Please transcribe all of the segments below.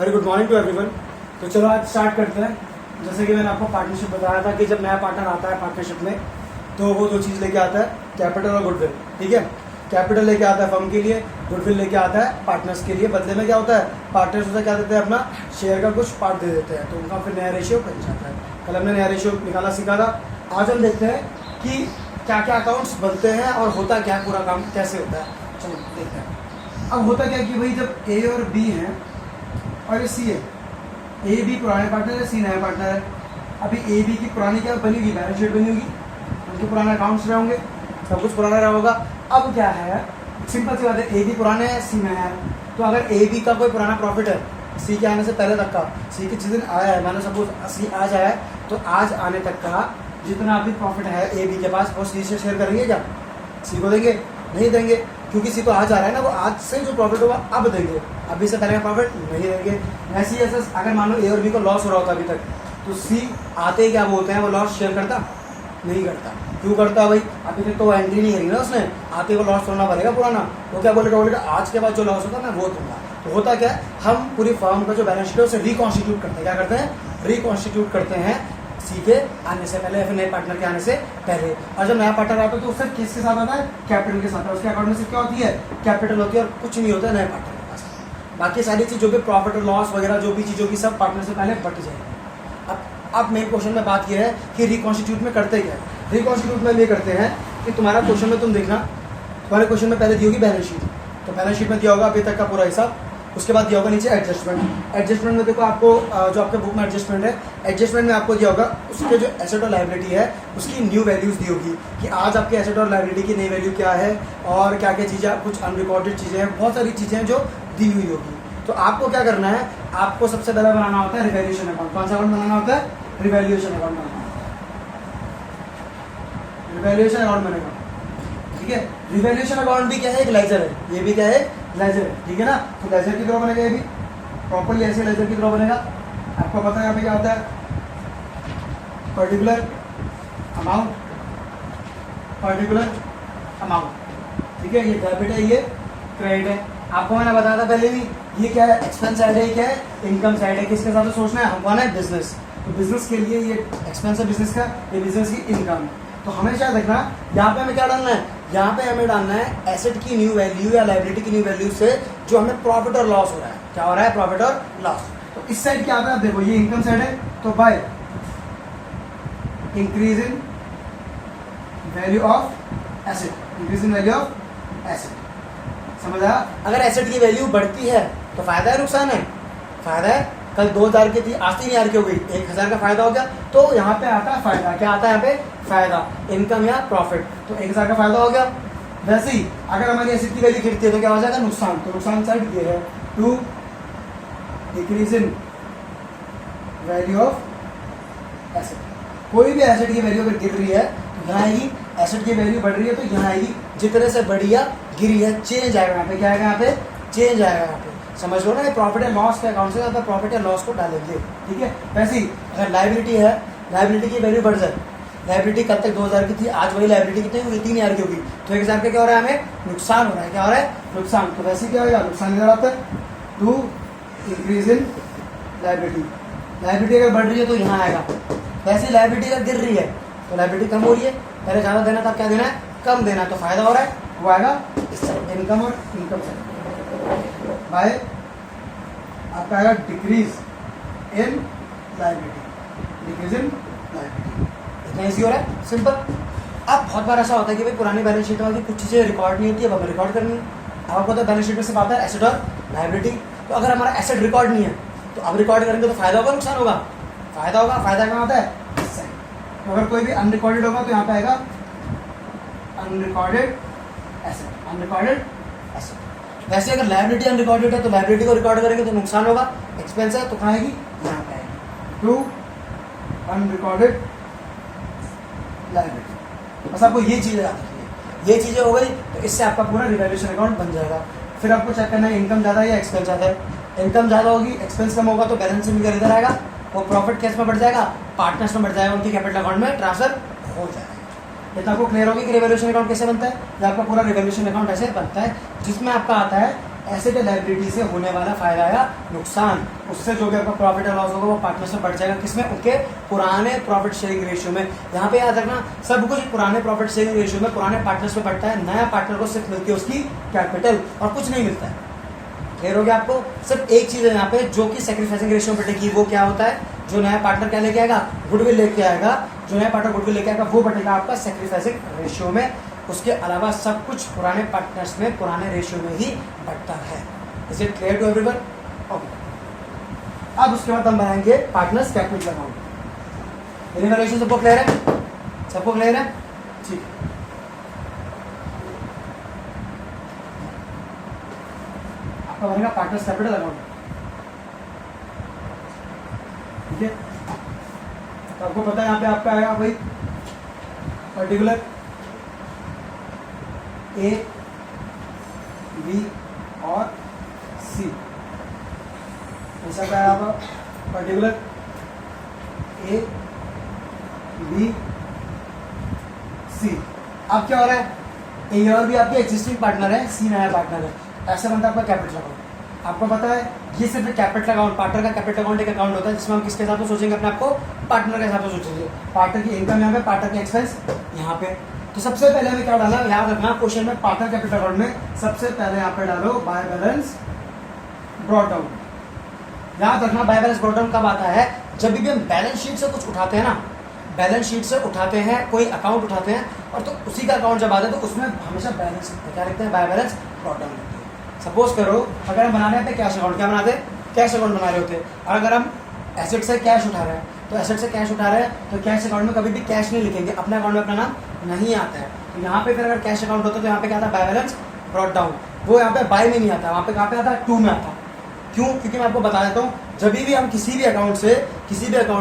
Very good morning to everyone. तो चलो आज स्टार्ट करते हैं। जैसे कि मैंने आपको पार्टनरशिप बताया था कि जब नया पार्टनर आता है पार्टनरशिप में तो वो दो चीज़ लेके आता है, कैपिटल और गुडविल। ठीक है, कैपिटल लेके आता है फर्म के लिए, गुडविल लेके आता है पार्टनर्स के लिए। बदले में क्या होता है, पार्टनर्स उसे क्या देते हैं, अपना शेयर का कुछ पार्ट दे देते हैं, तो उनका फिर नया रेशियो बन जाता है। कल हमने नया रेशियो निकाला सीखा था। आज हम देखते हैं कि क्या क्या अकाउंट्स बनते हैं और होता क्या, पूरा काम कैसे होता है। चलो देखते हैं। अब होता क्या कि भाई जब ए और बी हैं और ये सी है, ए बी पुराने पार्टनर है, सी नया पार्टनर है। अभी ए बी की पुरानी क्या बनी होगी, बैलेंस शीट बनी होगी, उनके पुराने अकाउंट्स रहे होंगे, सब कुछ पुराना रहा होगा। अब क्या है, सिंपल सी बात है, ए बी पुराने है, सी नया है। तो अगर ए बी का कोई पुराना प्रॉफिट है सी के आने से पहले तक का, सी के जिस दिन आया है, मैंने सपोज सी आज आया है, तो आज आने तक का जितना अभी प्रॉफिट है ए बी के पास, वो सी से शेयर करेंगे क्या, सी को देंगे? नहीं देंगे, क्योंकि सी तो आज आ रहा है ना, वो आज से जो प्रॉफिट होगा अब देंगे, अभी से पहले का प्रॉफिट नहीं देंगे। ऐसे ही ऐसे अगर मान लो ए और बी को लॉस हो रहा होता अभी तक, तो सी आते ही क्या बोलते हैं, वो लॉस शेयर करता नहीं करता। क्यों करता भाई, अभी तक तो वो एंट्री नहीं करी ना उसने, आते वो लॉस छोड़ना पड़ेगा पुराना। वो क्या बोलेगा, आज के बाद जो लॉस होगा मैं वो दूंगा। तो होता क्या है, हम पूरी फर्म का जो बैलेंस शीट है उसे रिकॉन्स्टिट्यूट करते हैं। क्या करते हैं, रिकॉन्स्टिट्यूट करते हैं सी के आने से पहले या फिर नए पार्टनर के आने से पहले। और जब नया पार्टनर आता है तो उससे किसके साथ आता है, कैपिटल के साथ है। उसके अकाउंट में से क्या होती है, कैपिटल होती है, और कुछ नहीं होता है नए पार्टनर के पास। बाकी सारी चीज़ जो भी प्रॉफिट और लॉस वगैरह जो भी चीज़ होगी सब पार्टनर से पहले बट जाएगी। अब मेन क्वेश्चन में बात यह है कि रिकॉन्स्टिट्यूट में करते क्या है। रिकॉन्स्टिट्यूट में ये करते हैं कि तुम्हारा क्वेश्चन में तुम देखना, तुम्हारे क्वेश्चन में पहले दी होगी बैलेंस शीट, तो बैलेंस शीट में दिया होगा अभी तक का पूरा हिसाब। उसके बाद दिया होगा नीचे एडजस्टमेंट। एडजस्टमेंट में देखो आपको जो आपके बुक में एडजस्टमेंट है, एडजस्टमेंट में आपको दिया होगा उसके जो एसेट और लायबिलिटी है उसकी न्यू वैल्यूज़ दी होगी कि आज आपके एसेट और लायबिलिटी की नई वैल्यू क्या है, और क्या क्या चीज़ें, कुछ अनरिकॉर्डेड चीज़ें हैं, बहुत सारी चीज़ें हैं जो दी हुई होगी। तो आपको क्या करना है, आपको सबसे पहले बनाना होता है रिवैल्यूएशन अकाउंट। कौन सा अकाउंट बनाना होता है, रिवैल्यूएशन अकाउंट बनाना होता है। रिवैल्यूएशन अकाउंट बनेगा, ठीक है। रिवैल्यूएशन अकाउंट भी क्या है, एक लेजर है, ये भी क्या है, लेजर है, ठीक है ना। तो लेजर की तरह बनेगा, ये भी प्रॉपर्ली ऐसे लेजर की तरह बनेगा। आपको पता है यहाँ पे क्या होता है, पर्टिकुलर अमाउंट, पर्टिकुलर अमाउंट, ठीक है। ये डेबिट है, ये क्रेडिट है। आपको मैंने बताया था पहले भी, ये क्या है, एक्सपेंस साइड है, क्या है, इनकम साइड है। किसके साथ सोचना है, हम कौन है, बिजनेस। तो बिजनेस के लिए ये एक्सपेंस है बिजनेस का, ये बिजनेस की इनकम। तो हमेशा देखना यहाँ पे हमें क्या डालना है, यहाँ पे हमें डालना है एसेट की न्यू वैल्यू या लायबिलिटी की न्यू वैल्यू से जो हमें प्रॉफिट और लॉस हो रहा है। क्या हो रहा है, प्रॉफिट और लॉस। तो इस साइड क्या आता है, देखो ये इनकम साइड है, तो by increase in value of asset, increase in value of asset. समझ आया। अगर एसेट की वैल्यू बढ़ती है तो फायदा है नुकसान है, फायदा है। कल 2000 की थी, आज 3000 की हो गई, 1000 का फायदा हो गया। तो यहाँ पे आता है फायदा, क्या आता है यहाँ पे, फायदा, इनकम या प्रॉफिट। तो 1000 का फायदा हो गया। वैसे ही अगर हमारी एसेट की वैल्यू गिरती है तो क्या हो जाएगा, नुकसान। तो नुकसान साइड ये है, to decrease in value of asset. कोई भी एसेट की वैल्यू अगर गिर रही है तो यहाँ आएगी, एसेट की वैल्यू बढ़ रही है तो यहाँ आएगी। जितने से बढ़ी या गिरी है, चेंज आएगा यहाँ पे, क्या आएगा यहाँ पे, चेंज आएगा यहाँ पे। समझ लो ना, ये प्रॉफिट या लॉस के अकाउंट से यहाँ पर प्रॉफिट या लॉस को डालेंगे, ठीक है। वैसे ही अगर लायबिलिटी है, लायबिलिटी की वैल्यू बढ़ जाए, लायबिलिटी कल तक 2000 की थी, आज वही लायबिलिटी कितनी होगी, 3000 की होगी, तो 1000 का क्या हो रहा है, हमें नुकसान हो रहा है। क्या हो रहा है, नुकसान। तो वैसे क्या होगा, नुकसान इधर आता है, to increase in liability. Liability अगर बढ़ रही है तो यहाँ आएगा। वैसे लायबिलिटी अगर गिर रही है तो लायबिलिटी कम हो रही है, पहले ज़्यादा देना था, क्या देना है, कम देना, तो फायदा हो रहा है, वो आएगा इस तरह, इनकम और इनकम से बाय आपका आएगा decrease in liability, decrease in liability. इतना ईजी हो रहा है, सिंपल। अब बहुत बार ऐसा होता है कि भाई पुरानी बैलेंस शीट में कुछ चीज़ें रिकॉर्ड नहीं होती है, अब हमें रिकॉर्ड करनी है। अब आपको तो बैलेंस शीट में सिर्फ आता है एसेट और लायबिलिटी। तो अगर हमारा एसेट रिकॉर्ड नहीं है तो अब रिकॉर्ड करेंगे तो फायदा होगा, नुकसान होगा, फायदा होगा। फायदा कहाँ आता है, इस साइड। तो अगर कोई भी अनरिकॉर्डेड होगा तो यहाँ पे आएगा अनरिकॉर्डेड एसेट, अनरिकॉर्डेड एसेट। वैसे अगर लायबिलिटी अनरिकॉर्डेड है तो लायबिलिटी को रिकॉर्ड करेंगे तो नुकसान होगा, एक्सपेंस है तो कहाँ आएगी, यहाँ पे आएगी, टू अनरिकॉर्डेड लायबिलिटी। बस आपको ये चीज़ें याद रखनी है, ये चीज़ें हो गई तो इससे आपका पूरा रिवैल्यूएशन अकाउंट बन जाएगा। फिर आपको चेक करना है इनकम ज़्यादा है या एक्सपेंस ज़्यादा है। इनकम ज़्यादा होगी, एक्सपेंस कम होगा, तो बैलेंस शीट में इधर आएगा, वो प्रॉफिट केस में बढ़ जाएगा, पार्टनर्स में बढ़ जाएगा, उनके कैपिटल अकाउंट में ट्रांसफर हो जाएगा। इतना आपको क्लियर होगी कि रिवैल्यूएशन अकाउंट कैसे बनता है। ये आपका पूरा रिवैल्यूएशन अकाउंट ऐसे बनता है जिसमें आपका आता है एसेट या लायबिलिटी से होने वाला फायदा या नुकसान, उससे जो भी आपका प्रॉफिट और लॉस होगा वो पार्टनर्स में बढ़ जाएगा। किसमें? उनके पुराने प्रॉफिट शेयरिंग रेशियो में। यहाँ पे याद रखना सब कुछ पुराने प्रॉफिट शेयरिंग रेशियो में पुराने पार्टनर्स में बढ़ता है। नया पार्टनर को सिर्फ मिलती है उसकी कैपिटल और कुछ नहीं मिलता है। क्लियर हो गया आपको? सिर्फ एक चीज है यहाँ पे जो कि सैक्रिफाइसिंग रेशियो में बढ़ेगी, वो क्या होता है? जो नया पार्टनर क्या लेके आएगा? गुडविल लेके आएगा। जो नया पार्टनर गुडविल लेके आएगा वो बढ़ेगा आपका सैक्रिफाइसिंग रेशियो में। उसके अलावा सब कुछ पुराने पार्टनर्स में पुराने रेशियो में ही बढ़ता है। Is it clear to everyone? Okay, अब उसके बाद हम बनाएंगे पार्टनर्स कैपिटल अकाउंट। रिलेशन सबको क्लियर है? सबको क्लियर है? ठीक है। आपका बनेगा पार्टनर्स कैपिटल अकाउंट। ठीक है, तो आपको पता है यहाँ पे आपका आएगा भाई पर्टिकुलर ए, बी और सी। ऐसा क्या है आपका पर्टिकुलर ए, बी, सी। अब क्या हो रहा है? ए और बी आपके एग्जिस्टिंग पार्टनर है, सी नया पार्टनर है। ऐसा बनता है आपका कैपिटल अकाउंट। आपको पता है ये सिर्फ कैपिटल अकाउंट, पार्टनर का कैपिटल अकाउंट एक अकाउंट होता है जिसमें हम किसके हिसाब से सोचेंगे? अपने आपको पार्टनर के हिसाब से सोचेंगे। पार्टनर की इनकम यहाँ पे, पार्टनर के एक्सपेंस यहाँ पे। तो सबसे पहले हमें क्या डाला? याद रखना क्वेश्चन में पार्टनर कैपिटल अकाउंट में सबसे पहले यहाँ पे डालो बाय बैलेंस ब्रॉट डाउन। याद रखना बाय बैलेंस ब्रॉट डाउन कब आता है? जब भी हम बैलेंस शीट से कुछ उठाते हैं ना, बैलेंस शीट से उठाते हैं, कोई अकाउंट उठाते हैं और तो उसी का अकाउंट जब आता है तो उसमें हमेशा बैलेंस क्या लिखते हैं? बाय बैलेंस ब्रॉट डाउन लिखते हैं। सपोज करो अगर हम बनाने पे कैश अकाउंट, क्या बनाते हैं? कैश अकाउंट बना रहे होते हैं। और अगर हम एसेट से कैश उठा रहे हैं तो एसेट से कैश उठा रहे हैं तो कैश अकाउंट में कभी भी कैश नहीं लिखेंगे, अपने अकाउंट में अपना नाम नहीं आता है। तो यहाँ पे फिर अगर कैश अकाउंट होता है तो यहाँ पे क्या आता है? By balance brought down. वो यहाँ पे बाय में नहीं आता, वहाँ पे कहाँ पे आता है? टू में आता है। क्यों? क्योंकि मैं आपको बता देता हूँ, जब भी हम किसी भी अकाउंट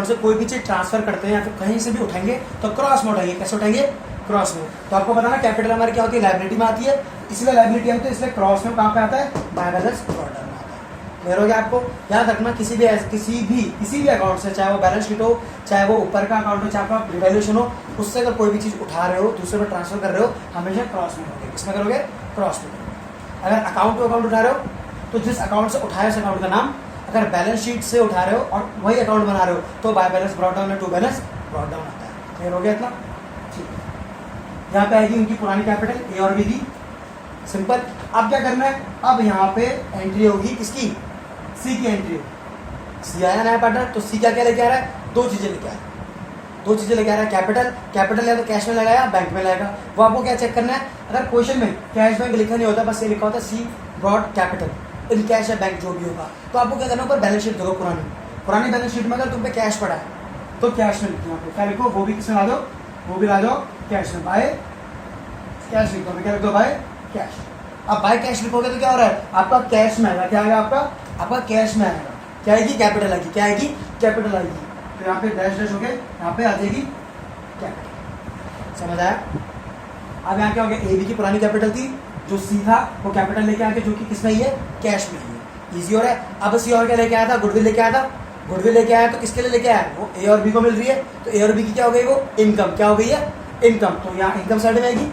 से कोई भी चीज ट्रांसफर करते हैं या फिर कहीं से भी उठाएंगे तो क्रॉस में उठाएंगे। कैसे उठाएंगे? क्रॉस में। तो आपको पता ना कैपिटल हमारी क्या होती है? लायबिलिटी में आती है, इसलिए लायबिलिटी आती है, इसलिए क्रॉस में कहाँ पे आता है? बाय बैलेंस ब्रॉट डाउन में आता है। क्लियर हो गया आपको? याद रखना किसी भी अकाउंट से, चाहे वो बैलेंस शीट हो, चाहे वो ऊपर का अकाउंट हो, चाहे आपका रिवैल्यूएशन हो, उससे अगर कोई भी चीज उठा रहे हो, दूसरे पर ट्रांसफर कर रहे हो, हमेशा क्रॉस में करोगे। किसमें करोगे? क्रॉस में करोगे। अगर अकाउंट टू अकाउंट उठा रहे हो तो जिस अकाउंट से उठाया उस अकाउंट का नाम, अगर बैलेंस शीट से उठा रहे हो और वही अकाउंट बना रहे हो तो बाय बैलेंस ब्रॉट डाउन या टू बैलेंस ब्रॉट डाउन आता है। क्लियर हो गया इतना? ठीक है, यहाँ पे आएगी उनकी पुरानी कैपिटल ए और बी की। सिंपल। अब क्या करना है? अब यहाँ पे एंट्री होगी किसकी? सी की एंट्री होगी। सी आया नया पार्टनर तो सी क्या क्या लेके आ रहा है? दो चीजें लेके आ रहा है। दो चीजें लेके आ रहा है। कैपिटल या तो कैश में लगाया, बैंक में लगाएगा। वो आपको क्या चेक करना है? अगर क्वेश्चन में कैश बैंक लिखा नहीं होता, बस ये लिखा होता है सी ब्रॉट कैपिटल इन कैश या बैंक जो भी होगा, तो आपको क्या करना होगा? बैलेंस शीट देखो पुरानी बैलेंस शीट में अगर तुम पे कैश पड़ा है तो कैश में लिखो। यहाँ पे क्या लिखो? वो भी किसमें ला दो? वो भी ला दो कैश में। बाय कैश लिखो। क्या लिख दो? By cash. अब बाय कैश लिखोगे तो क्या हो रहा है? आपका कैश में आएगा। क्या आएगा? आपका कैश में आएगा। क्या आएगी? कैपिटल आएगी। क्या आएगी? कैपिटल आएगी। तो यहाँ पे डैश डैश हो गए, यहाँ पे आ जाएगी कैपिटल। समझ आया? अब यहाँ क्या हो गया? ए बी की पुरानी कैपिटल थी, जो सी था वो कैपिटल लेके आके जो कि किसमें ही है? कैश में ही है। इजी हो रहा है। अब सी और क्या लेके आया था? गुडविल लेके आया था। गुडविल लेके आया तो किसके लिए लेके आया? वो ए और बी को मिल रही है, तो ए और बी की क्या हो गई? वो इनकम। क्या हो गई है? इनकम। तो यहाँ इनकम साइड में आएगी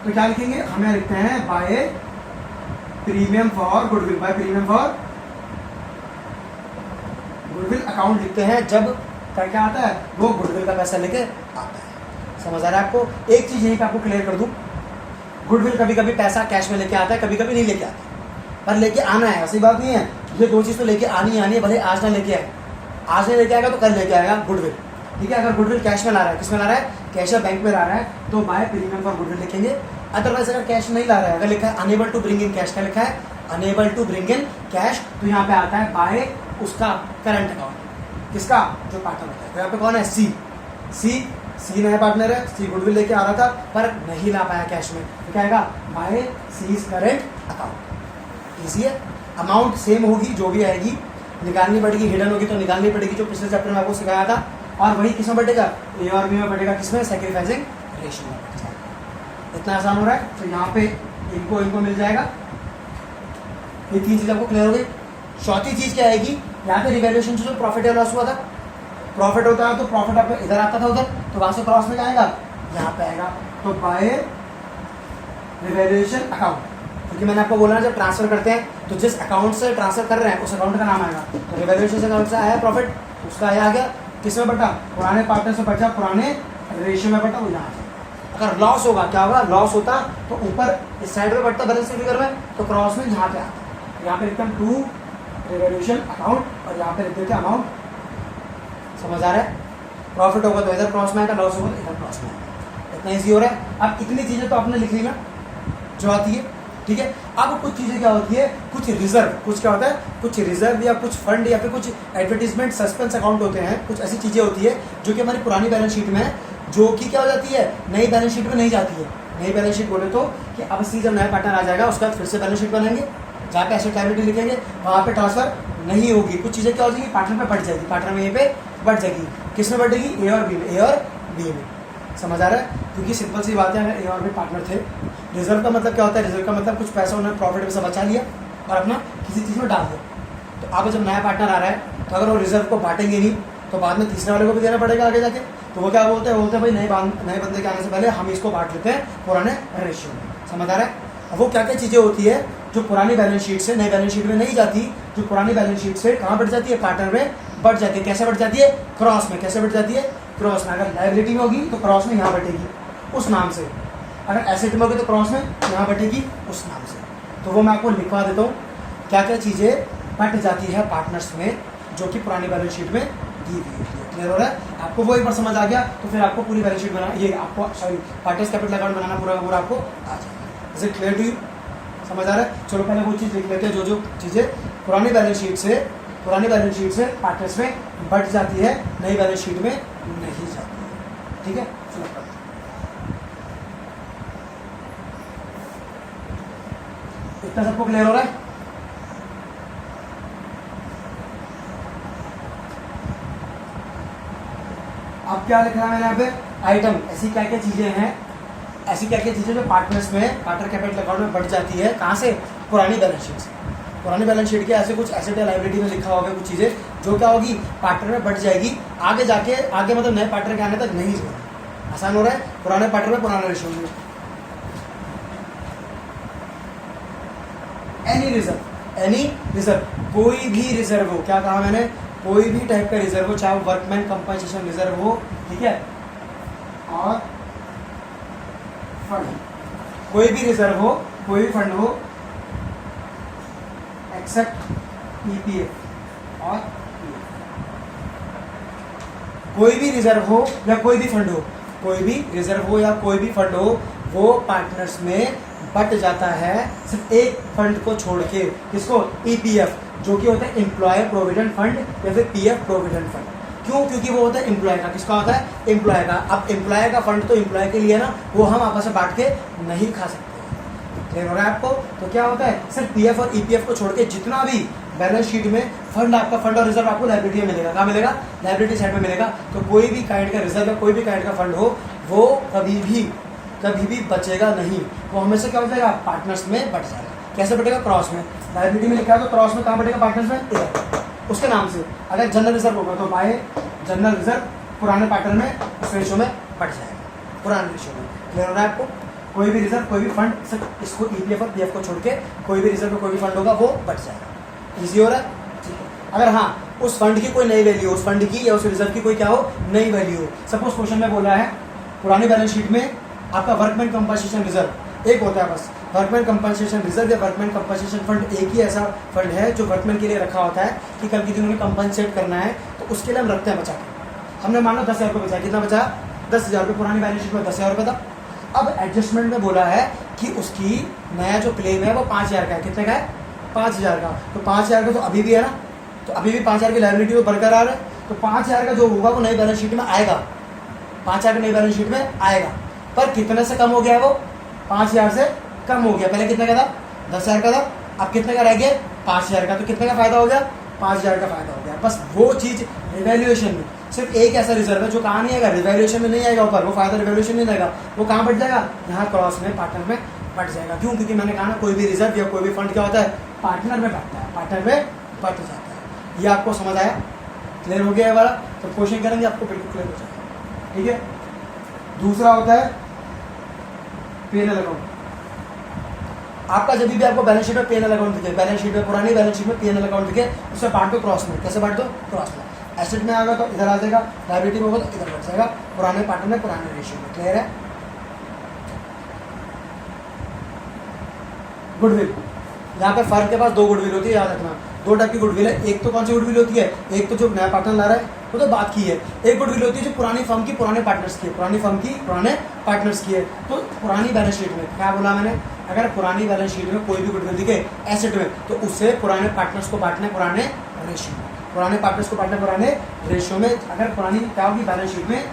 तो क्या लिखेंगे? हमें लिखते हैं by premium for goodwill. By premium for goodwill account लिखते हैं जब क्या आता है? वो गुडविल का पैसा लेके आता है। समझ आ रहा है आपको? एक चीज यही पे आपको क्लियर कर दूं, गुडविल कभी कभी पैसा कैश में लेके आता है, कभी कभी नहीं लेके आता, पर लेके आना है। ऐसी बात नहीं है, ये दो चीज तो लेके आनी है, भले आज ना लेके आए। आज नहीं लेके आएगा तो कल लेके आएगा गुडविल। ठीक है, अगर गुडविल कैश में ला रहा है, किस में ला रहा है? कैश या बैंक में ला रहा है, तो बाय प्रीमियम फॉर गुडविल लिखेंगे। अदरवाइज अगर कैश नहीं ला रहा है, अगर लिखा है unable to bring in cash, क्या लिखा है? Unable to bring in cash, तो यहाँ पे आता है बाय उसका करंट अकाउंट। किसका? जो पार्टनर होता है। तो यहाँ पे कौन है? सी नया पार्टनर है, सी गुडविल लेके आ रहा था पर नहीं ला पाया कैश में, तो क्या आएगा? By C's current account. Easy है। अमाउंट सेम होगी, जो भी आएगी निकालनी पड़ेगी, हिडन होगी तो निकालनी पड़ेगी, जो पिछले चैप्टर में आपको सिखाया था। और वही किसमें बढ़ेगा? ए और बी में बढ़ेगा। किसमें? सैक्रिफाइसिंग रेशियो में बढ़ जाएगा। इतना आसान हो रहा है। तो यहाँ पे इनको मिल जाएगा। ये तीन चीज आपको क्लियर हो गई। चौथी चीज क्या आएगी? यहाँ पे रिवैल्यूएशन से जो प्रॉफिट या लॉस हुआ था, प्रॉफिट होता है तो प्रॉफिट आपका इधर आता था उधर, तो वहां से क्रॉस में जाएगा, यहाँ पे आएगा, तो बाय रिवैल्यूएशन अकाउंट। क्योंकि मैंने आपको बोला ना जब ट्रांसफर करते हैं तो जिस अकाउंट से ट्रांसफर कर रहे हैं उस अकाउंट का नाम आएगा। तो रिवैल्यूएशन अकाउंट से आया प्रॉफिट, उसका आया आ गया किस में बटा, पुराने पार्टनर से बचा, पुराने रेशियो में बटा, वो यहाँ से। अगर लॉस होगा क्या होगा, लॉस होता तो ऊपर इस साइड में बढ़ता बैलेंस शीट फिगर में, तो क्रॉस में यहाँ पे आता, यहाँ पे लिखते हैं टू रिवैल्यूएशन अकाउंट और यहाँ पे लिख देते हैं अमाउंट। समझ आ रहा है? प्रॉफिट होगा तो इधर क्रॉस में आएगा, लॉस होगा तो इधर क्रॉस में आएगा। इतना ईजी हो रहा है। अब इतनी चीजें तो आपने लिख ली ना जो आती है, ठीक है। अब कुछ चीजें क्या होती है, कुछ रिजर्व, कुछ क्या होता है, कुछ रिजर्व या कुछ फंड या फिर कुछ एडवर्टीजमेंट सस्पेंस अकाउंट होते हैं, कुछ ऐसी चीजें होती है जो कि हमारी पुरानी बैलेंस शीट में है, जो कि क्या हो जाती है, नई बैलेंस शीट में नहीं जाती है। नई बैलेंस शीट बोले तो कि अब सी जब नया पार्टनर आ जाएगा उसके बाद फिर से बैलेंस शीट बनाएंगे, जहाँ पे एसेट लायबिलिटी लिखेंगे वहाँ पे ट्रांसफर नहीं होगी। कुछ चीजें क्या हो जाएगी, पार्टनर में बढ़ जाएगी, पार्टनर में ये पे बढ़ जाएगी। किस में बढ़ेगी, ए और बी में, ए और बी में। समझ आ रहा है? क्योंकि सिंपल सी बात है, अगर ए और बी पार्टनर थे, रिजर्व का मतलब क्या होता है, रिजर्व का मतलब कुछ पैसा उन्होंने प्रॉफिट में से बचा लिया और अपना किसी चीज़ में डाल दिया। तो अब जब नया पार्टनर आ रहा है तो अगर वो रिजर्व को बांटेंगे नहीं तो बाद में तीसरे वाले को भी देना पड़ेगा आगे जाके। तो वो क्या बोलते हैं भाई नए बंदे के आने से पहले हम इसको बांट लेते हैं पुराने रेशियो में। समझ आ रहा है? अब वो क्या क्या चीज़ें होती है जो पुरानी बैलेंस शीट से नई बैलेंस शीट में नहीं जाती, जो पुरानी बैलेंस शीट से कहाँ बढ़ जाती है, पार्टनर में बढ़ जाती है। कैसे बढ़ जाती है, क्रॉस में। कैसे बढ़ जाती है, क्रॉस में। अगर लायबिलिटी में होगी तो क्रॉस में यहाँ बढ़ेगी उस नाम से, अगर एसेट में होगी तो क्रॉस में यहाँ बढ़ेगी उस नाम से। तो वो मैं आपको लिखवा देता हूँ क्या क्या चीज़ें बढ़ जाती है पार्टनर्स में जो कि पुरानी बैलेंस शीट में दी हुई होती है। क्लियर हो रहा है? आपको वो एक बार समझ आ गया तो फिर आपको पूरी बैलेंस शीट बनाना, ये आपको सॉरी पार्टनर्स कैपिटल अकाउंट बनाना पूरा पूरा आपको आ जाएगा। Is it clear to you? समझ आ रहा है? चलो पहले वो चीज़ लिख लेते हैं जो चीज़ें पुरानी बैलेंस शीट से पार्टनर्स में बढ़ जाती है, नई बैलेंस शीट में नहीं जाती है। ठीक है, चलो इतना सबको क्लियर हो रहा है? अब क्या लिखना है मैंने यहाँ पे, आइटम। ऐसी क्या क्या चीजें हैं, ऐसी क्या क्या चीजें जो पार्टनर्स में, पार्टनर कैपिटल अकाउंट में बढ़ जाती है, कहाँ से, पुरानी बैलेंस शीट से। पुरानी बैलेंस शीट के ऐसे कुछ एसेट या लायबिलिटी में लिखा होगा कुछ चीजें जो क्या होगी, पार्टनर में बढ़ जाएगी, आगे जाके आगे मतलब नए पार्टनर के आने तक नहीं जाएगी। आसान हो रहा है? पुराने पार्टनर में पुराना रेशियो में। एनी रिजर्व, कोई भी रिजर्व हो, क्या कहा मैंने, कोई भी टाइप का रिजर्व हो, चाहे वो वर्कमैन कंपनसेशन रिजर्व हो, ठीक है, और फंड, कोई भी रिजर्व हो, कोई भी फंड हो एक्सेप्ट ईपीएफ और कोई भी रिजर्व हो या कोई भी फंड हो, कोई भी रिजर्व हो या कोई भी फंड हो, वो पार्टनर्स में बट जाता है सिर्फ एक फंड को छोड़ के। किसको? ईपीएफ, जो कि होता है एम्प्लॉयर प्रोविडेंट फंड या फिर पीएफ प्रोविडेंट फंड। क्यों? क्योंकि वो होता है एम्प्लॉय का। किसका होता है? एम्प्लॉय का। अब एम्प्लॉय का फंड तो एम्प्लॉय के लिए ना, वो हम आपस में बांट के नहीं खा सकते। क्लियर हो रहा है आपको? तो क्या होता है, सिर्फ पीएफ और ईपीएफ को छोड़ के जितना भी बैलेंस शीट में फंड, आपका फंड और रिजर्व आपको लायबिलिटी में मिलेगा। कहाँ मिलेगा? लायबिलिटी साइड में मिलेगा। तो कोई भी काइंड का रिजर्व या कोई भी काइंड का फंड हो, वो कभी भी बचेगा नहीं, वो हमेशा क्या हो जाएगा, पार्टनर्स में बढ़ जाएगा। कैसे बढ़ेगा? क्रॉस में। लायबिलिटी में लिखा है तो क्रॉस में कहाँ बढ़ेगा, पार्टनर्स में, उसके नाम से। अगर जनरल रिजर्व होगा तो बाय जनरल रिजर्व पुराने पार्टनर में उस रेशियो में बढ़ जाएगा, पुराने रेशियो में। क्लियर हो रहा है आपको? कोई भी रिजर्व, कोई भी फंड, सिर्फ इसको ईपीएफ और पीएफ को छोड़ के कोई भी रिजर्व कोई भी फंड होगा वो बढ़ जाएगा। इजी हो रहा है? ठीक है। अगर हाँ उस फंड की कोई नई वैल्यू हो, उस फंड की या उस रिजर्व की कोई क्या हो, नई वैल्यू हो। सपोज क्वेश्चन में बोला है पुरानी बैलेंस शीट में आपका वर्कमैन कंपनसेशन रिजर्व एक होता है बस। वर्कमैन कंपनसेशन रिजर्व या वर्कमैन कंपनसेशन फंड एक ही ऐसा फंड है जो वर्कमैन के लिए रखा होता है कि कल के दिन उन्हें कंपनसेट करना है, तो उसके लिए हम रखते हैं बचा के। हमने मान लो 10,000 रुपये बचाया। कितना बचा? 10,000 रुपये। पुरानी बैलेंस शीट में 10,000 रुपये था। अब एडजस्टमेंट में बोला है कि उसकी नया जो क्लेम है वो 5,000 का है। कितने का है? 5,000 का। तो 5,000 का तो अभी भी है ना, तो अभी भी 5,000 की लायबिलिटी में बरकरार है। तो 5,000 का जो होगा वो नई बैलेंस शीट में आएगा, 5,000 का नई बैलेंस शीट में आएगा। पर कितने से कम हो गया है वो? 5,000 से कम हो गया। पहले कितने का था? 10,000 का था। अब कितने का रह गया? 5,000 का। तो कितने का फायदा हो गया? 5,000 का फायदा हो गया। बस वो चीज रिवैल्यूएशन में सिर्फ एक ऐसा रिजर्व है जो कहाँ नहीं आएगा, रिवैल्यूएशन में नहीं आएगा ऊपर, वो फायदा रिवैल्यूएशन नहीं आएगा, वो कहाँ बढ़ जाएगा? यहाँ क्रॉस में, पार्टनर में बढ़ जाएगा। क्यों? क्योंकि मैंने कहा ना कोई भी रिजर्व या कोई भी फंड क्या होता है, पार्टनर में बढ़ता है, पार्टनर में बढ़ जाता है। ये आपको समझ आया? क्लियर हो गया है वाला? तो क्वेश्चन करेंगे आपको बिल्कुल क्लियर हो जाएगा। ठीक है। दूसरा होता है P&L अकाउंट। आपका जब भी आपको बैलेंस शीट में P&L अकाउंट दिखे, बैलेंस शीट में पुरानी बैलेंस शीट में P&L अकाउंट दिखे, उससे बांट दो क्रॉस में। कैसे बांट दो? क्रॉस में। एसेट में आएगा तो इधर आ जाएगा, लायबिलिटी में होगा तो इधर बढ़ जाएगा, पुराने पार्टनर में पुराने रेशियो में। क्लियर है? गुडविल, यहाँ पे फर्म के पास दो गुडविल होती है, याद रखना। दो टाइप की गुडविल है। एक तो कौन सी गुडविल होती है? एक तो जो नया पार्टनर ला रहा है वो तो बात की है। एक गुडविल होती है जो पुरानी फर्म की पुराने पार्टनर्स की है, पुरानी फर्म की पुराने पार्टनर्स की है। तो पुरानी बैलेंस शीट में क्या बोला मैंने? अगर पुरानी बैलेंस शीट में कोई भी गुडविल दिखे एसेट में, तो उससे पुराने पार्टनर्स को बांटना है पुराने रेशियो में, पुराने पार्टनर्स को बांटना पुराने रेशियो में। अगर पुरानी क्या होगी बैलेंस शीट में,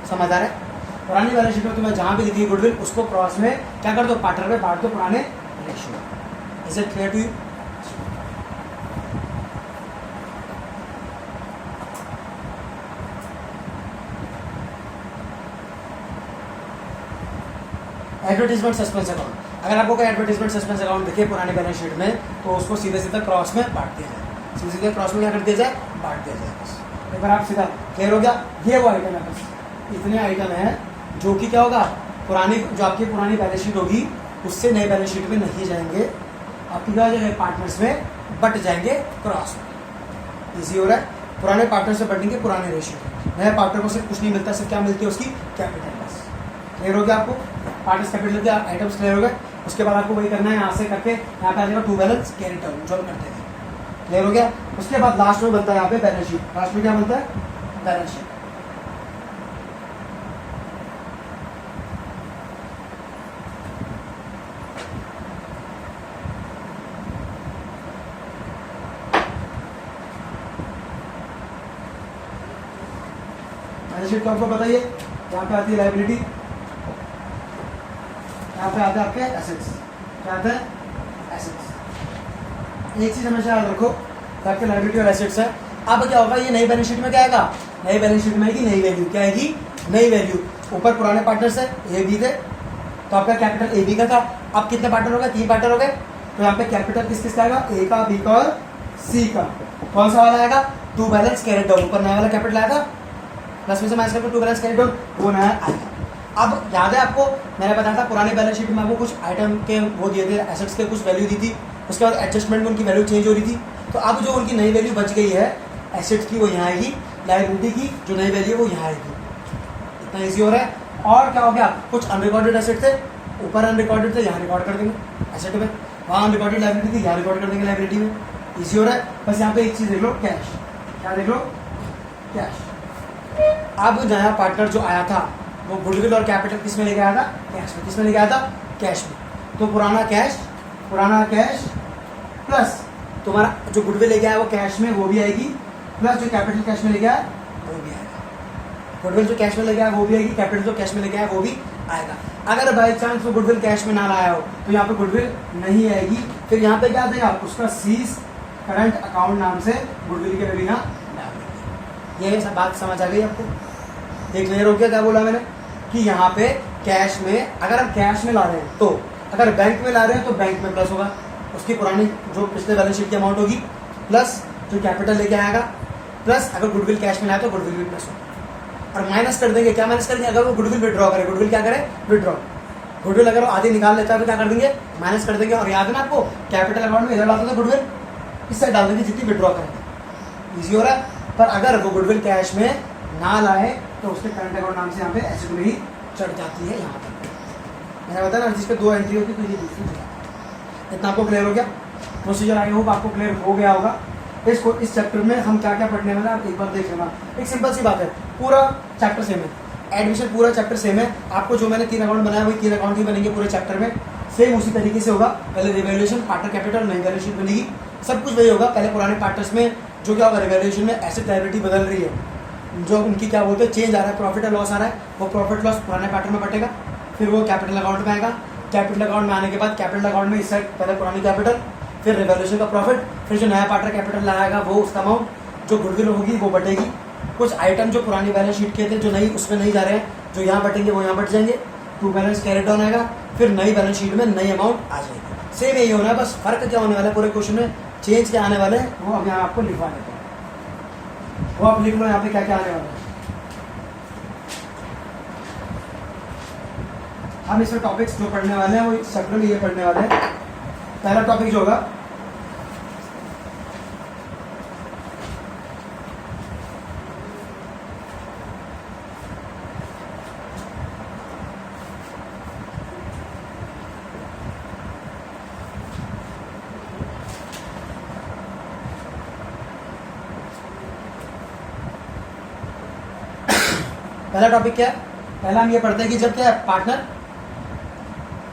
समझ आ रहा है? पुरानी बैलेंस शीट में तुम्हें जहां भी दिखी गुडविल उसको क्रॉस में क्या कर दो? पार्टनर में बांट दो पुराने रेशियो में। Is it clear to you? Advertisement suspense account, अगर आपको कोई एडवर्टीजमेंट सस्पेंस अकाउंट दिखे पुरानी बैलेंस शीट में, तो उसको सीधे सीधे क्रॉस में बांट दिया जाए। सीधे सीधे क्रॉस में क्या कर दिया जाए? बांट दिया जाए। बस एक बार आप सीधा क्लियर हो गया? ये वो आइटम है, बस इतने आइटम है जो कि क्या होगा, पुरानी जो आपकी पुरानी बैलेंस शीट होगी उससे नई बैलेंस शीट में नहीं जाएंगे, आपकी क्या हो जाएगा? पार्टनर्स में बट जाएंगे क्रॉस में। इजी हो रहा है? पुराने पार्टनर से बटेंगे पुराने रेशियो, नए पार्टनर को सिर्फ कुछ नहीं मिलता, सिर्फ क्या मिलती है? उसकी कैपिटल। बस क्लियर हो गया आपको? पार्टनर्स कैपिटल के आइटम्स क्लियर हो गए। उसके बाद आपको वही करना है, यहाँ से करके यहाँ पे आ जाएगा टू बैलेंस कैरी डाउन, जो करते हैं। क्लियर हो गया? उसके बाद लास्ट में बनता है यहाँ पे बैलेंस शीट। लास्ट में क्या बनता है? Balance sheet. बैलेंस शीट को आपको बताइए, यहाँ पे आती है लायबिलिटी, यहाँ पे आते हैं आपके एसेट्स। क्या आता है? एसेट्स। एक चीज हमेशा याद रखो, आपके लायबिलिटी और एसेट्स है। अब क्या होगा? ये नई बैलेंस शीट में क्या आएगा? नई बैलेंस शीट में आएगी नई वैल्यू। क्या आएगी? नई वैल्यू। ऊपर पुराने पार्टनर्स है ए बी थे, तो आपका कैपिटल ए बी का था। अब कितने पार्टनर हो गए? 3 पार्टनर हो गए। तो यहाँ पे कैपिटल किस किस का आएगा? ए का, बी का और सी का। कौन सा वाला आएगा? To balance carry down. ऊपर नया वाला कैपिटल आएगा, प्लस में से माइनस करके टू बैलेंस कैरी डाउन, वो नया आएगा। अब याद है आपको, मैंने बताया था पुरानी बैलेंस शीट में आपको कुछ आइटम के वो दिए थे, एसेट्स के कुछ वैल्यू दी थी, उसके बाद एडजस्टमेंट में उनकी वैल्यू चेंज हो रही थी। तो अब जो उनकी नई वैल्यू बच गई है एसेट्स की, वो यहाँ आएगी। लायबिलिटी की जो नई वैल्यू है वो यहाँ आएगी। इतना ईजी हो रहा है। और क्या हो गया? कुछ अनरिकॉर्डेड एसेट थे, ऊपर अनरिकॉर्डेड थे, यहाँ रिकॉर्ड कर देंगे एसेट में। वहाँ अनरिकॉर्डेड लायबिलिटी थी, यहाँ रिकॉर्ड कर देंगे लायबिलिटी में। ईजी हो रहा है। बस यहाँ पे एक चीज़ देख लो, कैश। क्या देख लो? कैश। अब नया पार्टनर जो आया था वो गुडविल और कैपिटल किस में लेके आया था? कैश में। किस में लेके आया था? कैश में। तो पुराना कैश प्लस तुम्हारा जो गुडविल लेके आया वो कैश में, वो भी आएगी, प्लस जो कैपिटल कैश में लेके आया वो भी आएगा। गुडविल जो कैश में लेके आया वो भी आएगी, कैपिटल जो कैश में लेके आया वो भी आएगा। अगर बाई चांस वो गुडविल कैश में ना लाया हो तो यहाँ पे गुडविल नहीं आएगी। फिर यहाँ पे क्या देगा? उसका सीज करंट अकाउंट नाम से गुडविल के वैल्यू यहाँ डाल देंगे। ये सब बात समझ आ गई आपको? ये क्लियर हो गया क्या बोला मैंने? कि यहाँ पे कैश में, अगर हम कैश में ला रहे हैं तो, अगर बैंक में ला रहे हैं तो बैंक में प्लस होगा, उसकी पुरानी जो पिछले बैलेंस शीट की अमाउंट होगी, प्लस जो कैपिटल लेके आएगा, प्लस अगर गुडविल कैश में लाया तो गुडविल भी प्लस होगा। और माइनस कर देंगे। क्या माइनस करेंगे? अगर वो गुडविल विड्रॉ करे, गुडविल क्या करे? विड्रॉ। गुडविल अगर वो आधी निकाल लेता है तो क्या कर देंगे? माइनस कर देंगे। और याद है ना आपको, कैपिटल अकाउंट में इधर डालते थे गुडविल, इस साइड डाल देंगे जितनी विड्रॉ करेंगे। ईजी हो रहा है। पर अगर वो गुडविल कैश में ना लाए तो उसके करंट अकाउंट नाम से यहाँ पे एसेट में ही चढ़ जाती है। यहाँ तक मैंने बताया ना, जिसपे 2 एंट्री होती है तो ये दूसरी जगह। इतना आपको क्लियर हो गया? प्रोसीजर आई होप आपको क्लियर हो गया होगा। इस चैप्टर में हम क्या क्या पढ़ने वाले हैं आप एक बार देख लेना। एक सिंपल सी बात है, पूरा चैप्टर सेम है, एडमिशन पूरा चैप्टर सेम है। आपको जो मैंने 3 अकाउंट बनाया वही 3 अकाउंट ही बनेंगे पूरे चैप्टर में, सेम उसी तरीके से होगा। पहले रिवैल्यूएशन, पार्टनर कैपिटल, नई बैलेंस शीट बनेगी, सब कुछ वही होगा। पहले पुराने पार्टनर्स में जो क्या होगा, रिवैल्यूएशन में एसेट लायबिलिटी बदल रही है, जो उनकी क्या बोलते हैं चेंज आ रहा है, प्रॉफिट और लॉस आ रहा है, वो प्रॉफिट लॉस पुराने पार्टनर में बटेगा, फिर वो कैपिटल अकाउंट में आएगा। कैपिटल अकाउंट में आने के बाद कैपिटल अकाउंट में इस साइड पहले पुरानी कैपिटल, फिर रिवैल्यूएशन का प्रॉफिट, फिर जो नया पार्टनर कैपिटल लगाएगा वो उसका अमाउंट, जो गुडविल होगी वो बटेगी। कुछ आइटम जो पुरानी बैलेंस शीट के थे जो नहीं उसमें नहीं जा रहे हैं, जो यहाँ बटेंगे वो यहाँ बट जाएंगे, टू बैलेंस कैरी डाउन आएगा, फिर नई बैलेंस शीट में नई अमाउंट आ जाएगी। सेम यही होना है, बस फर्क क्या होने वाला है पूरे क्वेश्चन में, चेंज क्या आने वाले हैं वो अब यहाँ आपको लिखवा देते हैं। वो आप लिख लो यहाँ पे क्या क्या आने वाला है। हम इसमें टॉपिक्स जो पढ़ने वाले हैं वो इस चैप्टर में ये पढ़ने वाले हैं। पहला टॉपिक जो होगा पहला टॉपिक क्या है? पहला हम ये पढ़ते हैं कि जब क्या है पार्टनर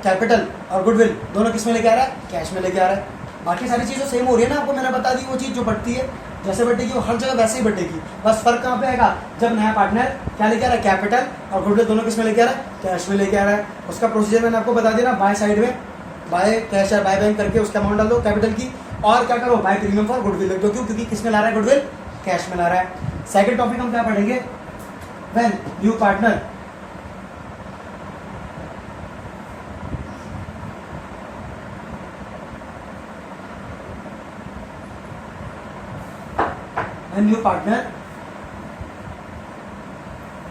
कैपिटल और गुडविल दोनों किस में लेके आ रहा है? कैश में लेके आ रहा है। बाकी सारी चीज़ें सेम हो रही है ना, आपको मैंने बता दी वो चीज़ जो बढ़ती है जैसे बढ़ेगी वो हर जगह वैसे ही बढ़ेगी। बस फर्क कहाँ पे आएगा? जब नया पार्टनर क्या लेके आ रहा है? कैपिटल और गुडविल दोनों किस में लेके आ रहा है? कैश में लेके आ रहा है। उसका प्रोसीजर मैंने आपको बता दिया ना, बाय साइड में बाय कैश या बाय बैंक करके उसका अमाउंट डाल दो कैपिटल की, और क्या करो बाय प्रीमियम फॉर गुडविल लिख दो। क्यों? क्योंकि किस में ला रहा है? गुडविल कैश में ला रहा है। सेकंड टॉपिक हम क्या पढ़ेंगे? When new partner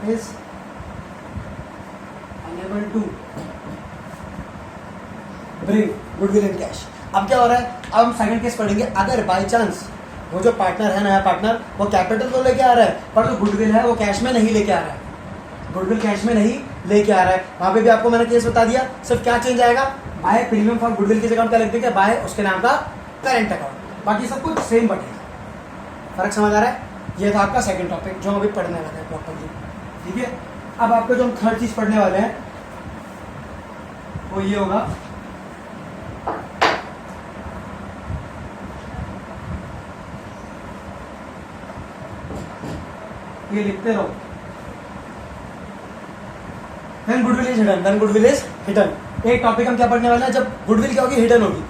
is unable to bring goodwill in cash। अब क्या हो रहा है? अब हम सेकंड केस पढ़ेंगे। अगर बाय चांस वो जो पार्टनर है नया पार्टनर वो कैपिटल तो लेके आ रहा है पर जो गुडविल है वो कैश में नहीं लेके आ रहा है, गुडविल कैश में नहीं लेके आ रहा है, वहां पे भी आपको मैंने केस बता दिया। सिर्फ क्या चेंज आएगा? बाय प्रीमियम फॉर गुडविल के अकाउंट क्या लिख देंगे? बाय उसके नाम का करेंट अकाउंट। बाकी सब कुछ सेम बटेगा। फर्क समझ आ रहा है? ये था आपका सेकंड टॉपिक जो हम अभी पढ़ने वाले हैं प्रॉपरली। ठीक है, अब आपको जो हम थर्ड चीज पढ़ने वाले हैं वो ये होगा ये लिखते रहो। When goodwill is hidden, when goodwill is hidden। एक टॉपिक हम क्या पढ़ने वाले हैं? जब गुडविल क्या होगी? हिडन होगी।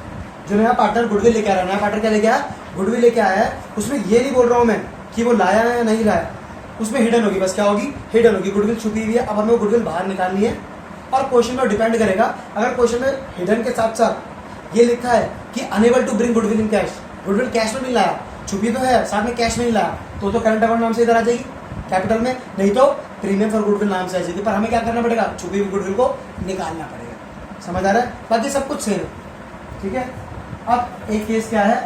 जो नया पार्टनर गुडविल लेके आ रहा है, नया पार्टनर क्या लेके आया? गुडविल लेके आया है। उसमें ये नहीं बोल रहा हूं मैं कि वो लाया है या नहीं लाया, उसमें हिडन होगी। बस क्या होगी? हिडन होगी। गुडविल छुपी हुई है, अब हमें वो गुडविल बाहर निकालनी है। और क्वेश्चन में डिपेंड करेगा। अगर क्वेश्चन में हिडन के साथ साथ ये लिखा है कि unable to bring goodwill in cash, goodwill cash में नहीं लाया, छुपी तो है साथ में कैश में नहीं लाया, तो करंट अकाउंट नाम से इधर आ जाएगी कैपिटल में, नहीं तो प्रीमियम फॉर गुडविल नाम से आ जाएगी। पर हमें क्या करना पड़ेगा? छुपी हुई गुडविल को निकालना पड़ेगा। समझ आ रहा है? बाकी सब कुछ सेम है। ठीक है, अब एक केस क्या है?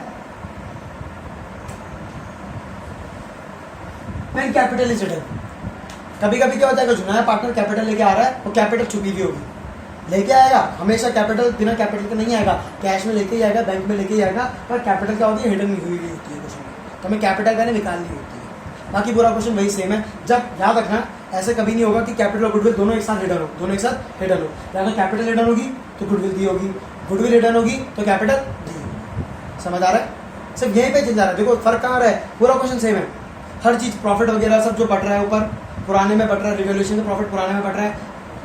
When capital is hidden. कभी कभी क्या होता है जो नया पार्टनर कैपिटल लेके आ रहा है वो कैपिटल छुपी हुई होगी, लेके आएगा हमेशा कैपिटल, बिना कैपिटल के नहीं आएगा, कैश में लेके ही आएगा, बैंक में लेके ही आएगा। पर कैपिटल क्या होती है? हिडन हुई होती है कुछ में, तो हमें कैपिटल का निकालनी होती है। बाकी पूरा क्वेश्चन वही सेम है। जब याद रखना ऐसे कभी नहीं होगा कि कैपिटल और गुडविल दोनों एक साथ हिडन हो, दोनों एक साथ हिडन हो। या तो कैपिटल हिडन होगी तो गुडविल दी होगी, गुडविल हिडन होगी तो कैपिटल दी होगी। समझ आ रहा है? सिर्फ यहीं पे चल जा रहा है। देखो फर्क कहाँ रहा है? पूरा क्वेश्चन सेम है। हर चीज प्रॉफिट वगैरह सब जो बढ़ रहा है ऊपर पुराने में बढ़ रहा है, रिवोल्यूशन से प्रॉफिट पुराने में बढ़ रहा है,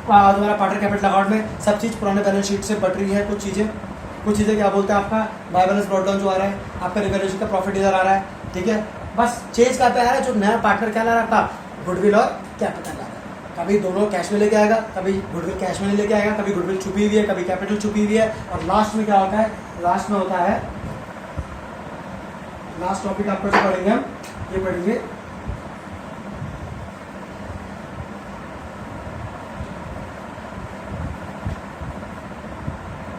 तुम्हारा पार्टनर कैपिटल अकाउंट में सब चीज़ पुराने बैलेंस शीट से बढ़ रही है। कुछ चीज़ें क्या बोलते हैं आपका बाय बैलेंस ब्रॉड डाउन जो आ रहा है, आपका रिवोल्यूशन का प्रॉफिट इधर आ रहा है। ठीक है, बस चेंज का पे आ रहा है जो नया पार्टनर क्या ला रहा था? गुडविल और कैपिटल ला रहा है। कभी दोनों कैश में लेके आएगा, कभी गुडविल कैश में नहीं लेके आएगा, कभी गुडविल छुपी हुई है, कभी कैपिटल छुपी हुई है। और लास्ट में क्या होता है? लास्ट में होता है, लास्ट टॉपिक आपको जो पढ़ेंगे हम ये पढ़ेंगे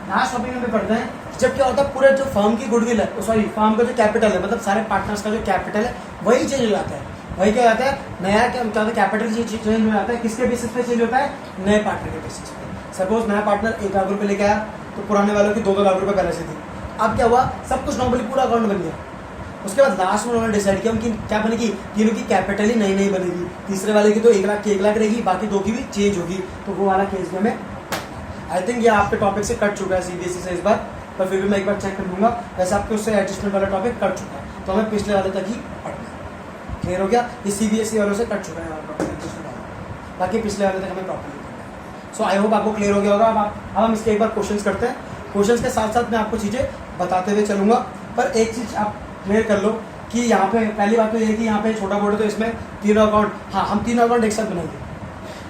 लास्ट टॉपिक में पढ़ते हैं जब क्या होता है पूरे जो फर्म की गुडविल है, सॉरी फर्म का जो कैपिटल है, मतलब सारे पार्टनर्स का जो कैपिटल है वही चेंज हो जाता है। वही क्या होता है? नया क्या होता है? कैपिटल चेंज हो जाता है। किसके बेसिस पे चेंज होता है? नए पार्टनर के बेसिस पे। सपोज नया पार्टनर 1 लाख रुपए लेके आया तो पुराने वालों की 2-2 लाख रुपए पहले से थी। अब क्या हुआ? सब कुछ नॉर्मली पूरा अकाउंट बन गया। उसके बाद लास्ट में उन्होंने डिसाइड किया उनकी क्या बनेगी? तीनों की कैपिटल ही नई बनेगी। तीसरे वाले की तो 1 लाख की 1 लाख रहेगी, बाकी 2 की भी चेंज होगी। तो वो वाला केस में हमें आई थिंक ये आपके टॉपिक से कट चुका है सीबीएसई से इस बार, पर फिर भी मैं एक बार चेक कर लूंगा। वैसे आपके उससे एडजस्टमेंट वाला टॉपिक कट चुका है, तो हमें पिछले वाले तक ही पढ़ना है। क्लियर हो गया? ये सीबीएसई वालों से कट चुका है टॉपिक एडजस्टमेंट वाला, बाकी पिछले वाले तक हमें प्रॉपर्ली पढ़ना है। सो आई होप आपको क्लियर हो गया होगा। अब हम इसके एक बार क्वेश्चन करते हैं। क्वेश्चन के साथ साथ मैं आपको चीज़ें बताते हुए चलूंगा, पर एक चीज़ आप क्लियर कर लो कि यहाँ पे पहली बात तो ये है कि यहाँ पे छोटा बोर्ड है तो इसमें तीनों अकाउंट, हाँ हम तीनों अकाउंट एक साथ बनाएंगे।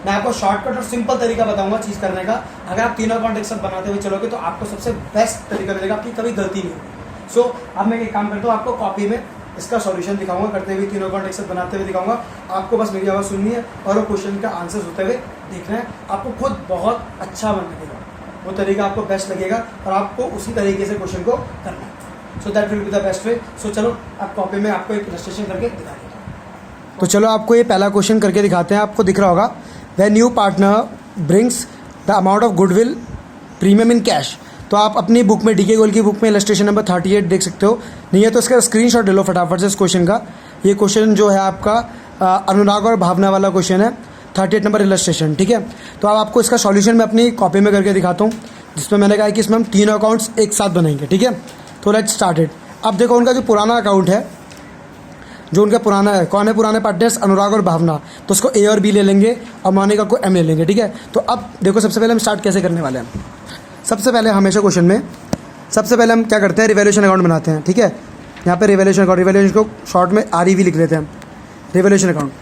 मैं आपको शॉर्टकट और सिंपल तरीका बताऊंगा चीज़ करने का। अगर आप तीनों अकाउंट एक साथ बनाते हुए चलोगे तो आपको सबसे बेस्ट तरीका मिलेगा, आपकी कभी गलती नहीं होगी। सो अब मैं एक काम करता हूँ, आपको कॉपी में इसका सॉल्यूशन दिखाऊंगा करते हुए, तीनों अकाउंट एक साथ बनाते हुए दिखाऊंगा। आपको बस मेरी आवाज़ सुननी है और वो क्वेश्चन का आंसर्स होते हुए देखना है। आपको खुद बहुत अच्छा बन लगेगा, वो तरीका आपको बेस्ट लगेगा और आपको उसी तरीके से क्वेश्चन को करना है। So that will be the best way. So चलो आप कॉपी में आपको एक इलस्ट्रेशन करके दिखा देता हूँ। तो चलो आपको ये पहला क्वेश्चन करके दिखाते हैं। आपको दिख रहा होगा, when new partner brings the amount of goodwill premium in cash. तो आप अपनी बुक में, डीके गोयल की बुक में इलस्ट्रेशन नंबर 38 देख सकते हो। नहीं है तो इसका स्क्रीनशॉट ले लो फटाफट से इस क्वेश्चन का। ये क्वेश्चन जो है आपका अनुराग और भावना वाला क्वेश्चन है, 38 नंबर इलस्ट्रेशन, ठीक है। तो अब आपको इसका सॉल्यूशन मैं अपनी कॉपी में करके दिखाता हूँ, जिसमें मैंने कहा कि इसमें हम तीनों अकाउंट्स एक साथ बनाएंगे, ठीक है। तो लेट्स स्टार्ट इट। अब देखो उनका जो पुराना अकाउंट है, जो उनका पुराना है, कौन है पुराने पार्टनर्स? अनुराग और भावना। तो उसको ए और बी ले लेंगे और मोनिका को एम ले लेंगे, ठीक है। तो अब देखो सबसे पहले हम स्टार्ट कैसे करने वाले हैं। सबसे पहले हमेशा क्वेश्चन में सबसे पहले हम क्या करते हैं, रिवैल्यूएशन अकाउंट बनाते हैं, ठीक है। यहाँ पे रिवैल्यूएशन अकाउंट, रिवैल्यूएशन को शॉर्ट में REV लिख लेते हैं, रिवैल्यूएशन अकाउंट,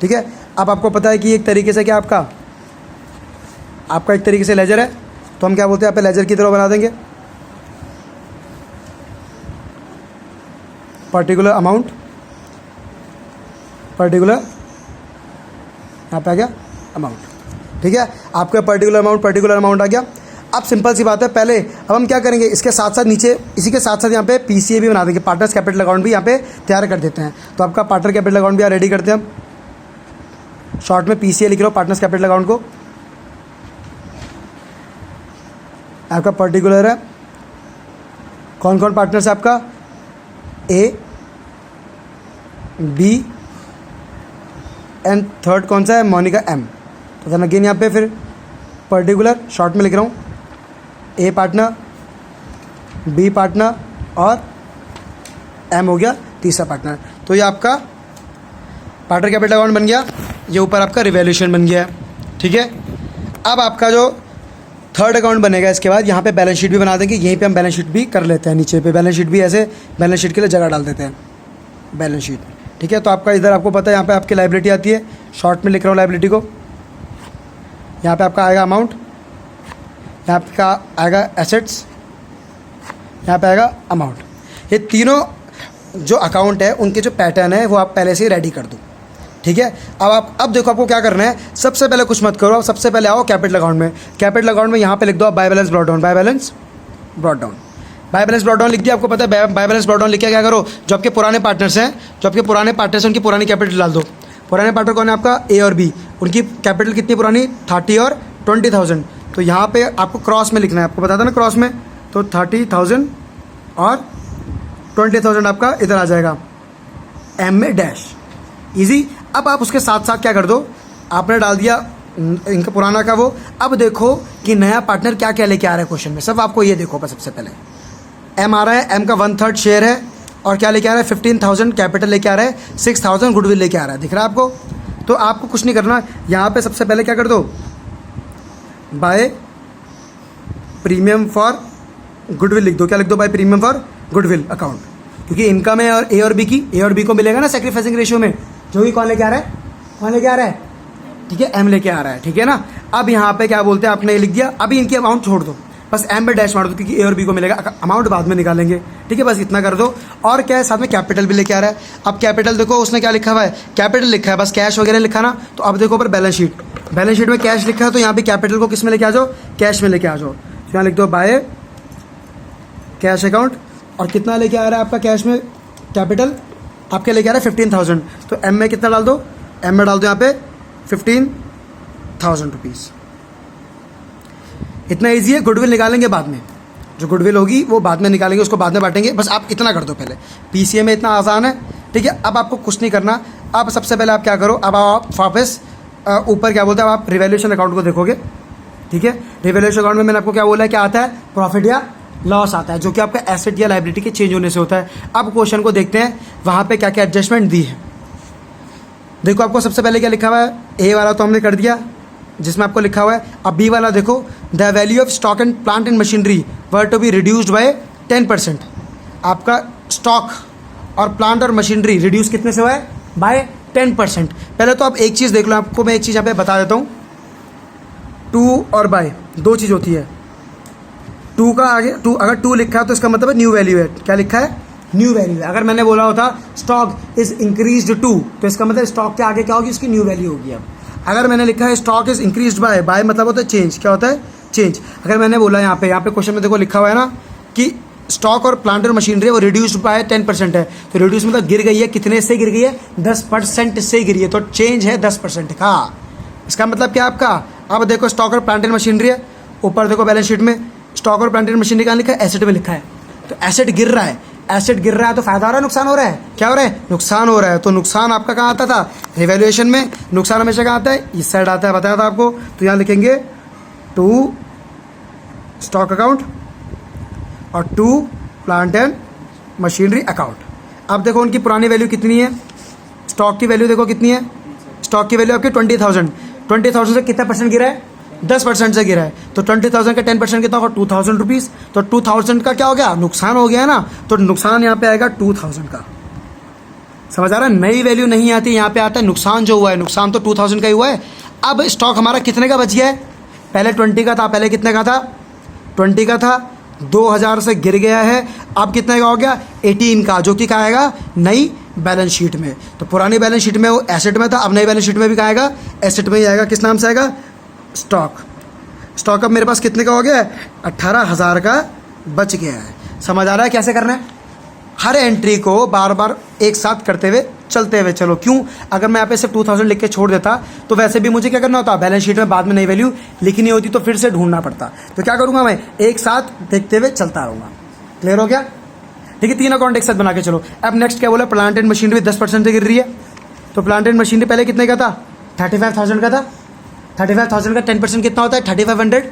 ठीक है। अब आपको पता है कि एक तरीके से क्या आपका एक तरीके से लेजर है, तो हम क्या बोलते हैं, यहाँ पे लेजर की तरह बना देंगे। पर्टिकुलर अमाउंट, पर्टिकुलर यहाँ पे आ गया अमाउंट, ठीक है। आपका पर्टिकुलर अमाउंट आ गया। अब सिंपल सी बात है, पहले अब हम क्या करेंगे, इसके साथ साथ नीचे इसी के साथ साथ यहाँ पे PCA भी बना देंगे, पार्टनर्स कैपिटल अकाउंट भी यहाँ पे तैयार कर देते हैं। तो आपका पार्टनर कैपिटल अकाउंट भी यहाँ रेडी करते हैं हम, शॉर्ट में PCA लिख लो पार्टनर्स कैपिटल अकाउंट को। आपका पर्टिकुलर है, कौन कौन पार्टनर्स है आपका, A, B एंड थर्ड कौन सा है, मोनिका M। तो देन अगेन यहाँ पे फिर पर्टिकुलर शॉर्ट में लिख रहा हूँ, A पार्टनर, B पार्टनर और M हो गया तीसरा पार्टनर। तो ये आपका पार्टनर कैपिटल अकाउंट बन गया, ये ऊपर आपका रिवैल्यूएशन बन गया है, ठीक है। अब आपका जो थर्ड अकाउंट बनेगा, इसके बाद यहाँ पे बैलेंस शीट भी बना देंगे। यहीं पे हम बैलेंस शीट भी कर लेते हैं, नीचे पे बैलेंस शीट भी, ऐसे बैलेंस शीट के लिए जगह डाल देते हैं, बैलेंस शीट, ठीक है। तो आपका इधर आपको पता है, यहाँ पे आपकी लाइबिलिटी आती है, शॉर्ट में लिख रहा हूँ लाइबिलिटी को। यहाँ पे आपका आएगा अमाउंट, यहाँ पे आएगा एसेट्स, यहाँ पे आएगा अमाउंट। ये तीनों जो अकाउंट है उनके जो पैटर्न है वो आप पहले से ही रेडी कर दो, ठीक है। अब देखो आपको क्या करना है, सबसे पहले कुछ मत करो, सबसे पहले आओ कैपिटल अकाउंट में। कैपिटल अकाउंट में यहाँ पे लिख दो आप by balance brought down, by balance brought down, by balance brought down लिख दिया। आपको पता है बाय बैलेंस ब्रॉट डाउन लिख के क्या करो, जो आपके पुराने पार्टनर्स हैं, उनकी पुरानी कैपिटल डाल दो। पुराने पार्टनर कौन है आपका, A और B, उनकी कैपिटल कितनी पुरानी, 30 और 20,000। तो यहाँ पे आपको क्रॉस में लिखना है, आपको बता था ना क्रॉस में, तो 30,000 और 20,000 आपका इधर आ जाएगा, M में डैश, ईजी। अब आप उसके साथ साथ क्या कर दो, आपने डाल दिया इनका पुराना का वो। अब देखो कि नया पार्टनर क्या क्या लेके आ रहा है क्वेश्चन में, सब आपको ये देखो। बस सबसे पहले M आ रहा है, M का 1/3 शेयर है और क्या लेके आ रहा है, 15,000 कैपिटल लेके आ रहा है, 6,000 गुडविल लेके आ रहा है, दिख रहा है आपको। तो आपको कुछ नहीं करना, यहाँ पे सबसे पहले क्या कर दो, बाय प्रीमियम फॉर गुडविल लिख दो। क्या लिख दो, by premium for goodwill account, क्योंकि इनकम है और A और B को मिलेगा ना सेक्रीफाइसिंग रेशियो में, जो भी कौन लेके आ रहा है, ठीक है, M लेके आ रहा है, ठीक है ना। अब यहाँ पे क्या बोलते हैं, आपने ये लिख दिया। अभी इनकी अमाउंट छोड़ दो, बस M पे डैश मार दो, क्योंकि A और B को मिलेगा, अमाउंट बाद में निकालेंगे, ठीक है। बस इतना कर दो। और क्या है, साथ में कैपिटल भी लेके आ रहा है। अब कैपिटल देखो उसने क्या लिखा हुआ है, कैपिटल लिखा है, बस कैश वगैरह लिखा ना। तो अब देखो ऊपर बैलेंस शीट में कैश लिखा है, तो यहाँ पे कैपिटल को किस में लेके आ जाओ, कैश में लेके आ जाओ। तो यहाँ लिख दो बाय कैश अकाउंट, और कितना लेके आ रहा है आपका कैश में कैपिटल, आपके लेके आ रहा है 15,000। तो M में कितना डाल दो, M में डाल दो यहाँ पे 15,000 रुपीज़। इतना ईजी है। गुडविल निकालेंगे बाद में, जो गुडविल होगी वो बाद में निकालेंगे, उसको बाद में बांटेंगे। बस आप इतना कर दो पहले, PCA में इतना आसान है, ठीक है। अब आपको कुछ नहीं करना। अब सबसे पहले आप क्या करो, अब आप वापस ऊपर क्या बोलते हैं, आप रिवैल्यूएशन अकाउंट को देखोगे, ठीक है। रिवैल्यूएशन अकाउंट में मैंने आपको क्या बोला है, क्या आता है, प्रॉफिट या लॉस आता है, जो कि आपका एसेट या लाइबिलिटी के चेंज होने से होता है। अब क्वेश्चन को देखते हैं, वहाँ पे क्या क्या एडजस्टमेंट दी है। देखो आपको सबसे पहले क्या लिखा हुआ है, A वाला तो हमने कर दिया, जिसमें आपको लिखा हुआ है। अब B वाला देखो, the value of stock and plant and machinery were to be reduced by 10%। आपका स्टॉक और प्लांट और मशीनरी रिड्यूस कितने से हुआ है, बाय 10%। पहले तो आप एक चीज़ देख लो, आपको मैं एक चीज़ यहाँ पे बता देता हूँ, 2 और बाय दो चीज़ होती है। 2 का आगे 2, अगर 2 लिखा है तो इसका मतलब है न्यू वैल्यू है। क्या लिखा है, न्यू वैल्यू है। अगर मैंने बोला होता स्टॉक इज इंक्रीज्ड टू, तो इसका मतलब स्टॉक के आगे क्या होगी, उसकी न्यू वैल्यू होगी। अब अगर मैंने लिखा है स्टॉक इज इंक्रीज्ड बाय मतलब होता है चेंज, क्या होता है चेंज। अगर मैंने बोला यहाँ पे क्वेश्चन में देखो लिखा हुआ है ना कि स्टॉक और प्लांट और मशीनरी वो रिड्यूस्ड बाय 10% है, तो रिड्यूस मतलब गिर गई है, कितने से गिर गई है, 10% से गिरी है, तो चेंज है 10% का। इसका मतलब क्या आपका, अब देखो स्टॉक और प्लांट एंड मशीनरी है, ऊपर देखो बैलेंस शीट में स्टॉक और प्लांट एंड मशीनरी कहाँ लिखा है, एसेट में लिखा है। तो एसेट गिर रहा है, एसेट गिर रहा है तो फायदा हो रहा है, नुकसान हो रहा है, क्या हो रहा है, नुकसान हो रहा है। तो नुकसान आपका कहाँ आता था, रिवैल्यूएशन में। नुकसान हमेशा कहाँ आता है, इस साइड आता है, बताया था आपको। तो यहाँ लिखेंगे टू स्टॉक अकाउंट और to plant and machinery account. अब देखो उनकी पुरानी वैल्यू कितनी है, स्टॉक की वैल्यू देखो कितनी है, स्टॉक की वैल्यू आपकी 20,000 से कितना परसेंट गिरा है, 10% से गिरा है। तो 20,000 का 10% कितना होगा, 2,000 रुपीज़। तो 2,000 का क्या हो गया, नुकसान हो गया है ना। तो नुकसान यहाँ पे आएगा 2,000 का, समझ आ रहा है। नई वैल्यू नहीं आती, यहाँ पे आता है नुकसान जो हुआ है, नुकसान तो 2,000 का ही हुआ है। अब स्टॉक हमारा कितने का बच गया है, पहले 20 का था, पहले कितने का था, 20 का था, 2,000 से गिर गया है, अब कितने का हो गया, 18 का, जो कि कहाँ आएगा, नई बैलेंस शीट में। तो पुरानी बैलेंस शीट में वो एसेट में था, अब नई बैलेंस शीट में भी कहाँ आएगा, एसेट में ही आएगा। किस नाम से आएगा, स्टॉक। स्टॉक अब मेरे पास कितने का हो गया है, 18,000 का बच गया है। समझ आ रहा है कैसे करना है, हर एंट्री को बार बार एक साथ करते हुए चलते हुए चलो। क्यों, अगर मैं यहाँ पे सिर्फ 2,000 लिख के छोड़ देता तो वैसे भी मुझे क्या करना होता, बैलेंस शीट में बाद में नई वैल्यू लिखनी होती, तो फिर से ढूंढना पड़ता। तो क्या करूंगा, मैं एक साथ देखते हुए चलता रहूंगा। क्लियर हो गया, ठीक है। 3 अकाउंट एक साथ बना के चलो। अब नेक्स्ट क्या बोला, प्लांट एंड मशीनरी 10% से गिर रही है। तो प्लांट एंड मशीनरी पहले कितने का था, 35,000 का था। 35,000 का 10% कितना होता है, 3,500।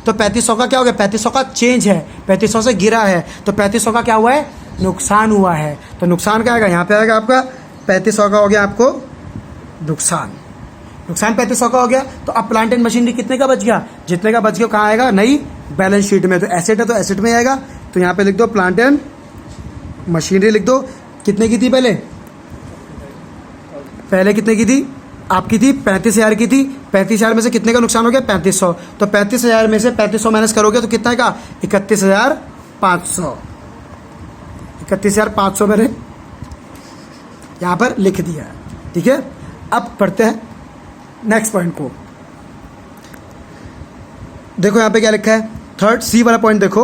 तो 3,500 का क्या हो गया, 3,500 का चेंज है, 3,500 से गिरा है, तो 3,500 का क्या हुआ है, नुकसान हुआ है। तो नुकसान क्या आएगा, यहाँ पे आएगा आपका 3,500 का हो गया आपको नुकसान। नुकसान 3,500 का हो गया। तो अब प्लांट एंड मशीनरी कितने का बच गया, जितने का बच गया कहाँ आएगा, नई बैलेंस शीट में। तो एसेट है तो एसेट में आएगा। तो यहाँ पे लिख दो प्लांट एंड मशीनरी, लिख दो कितने की थी, पहले कितने की थी आपकी, थी 35,000 की थी। 35,000 में से कितने का नुकसान हो गया, 3,500। तो 35,000 में से 3,500 माइनस करोगे तो कितना का, 31,500। 31,500 मैंने यहाँ पर लिख दिया है, ठीक है। अब पढ़ते हैं नेक्स्ट पॉइंट को। देखो यहाँ पे क्या लिखा है, थर्ड सी वाला पॉइंट देखो,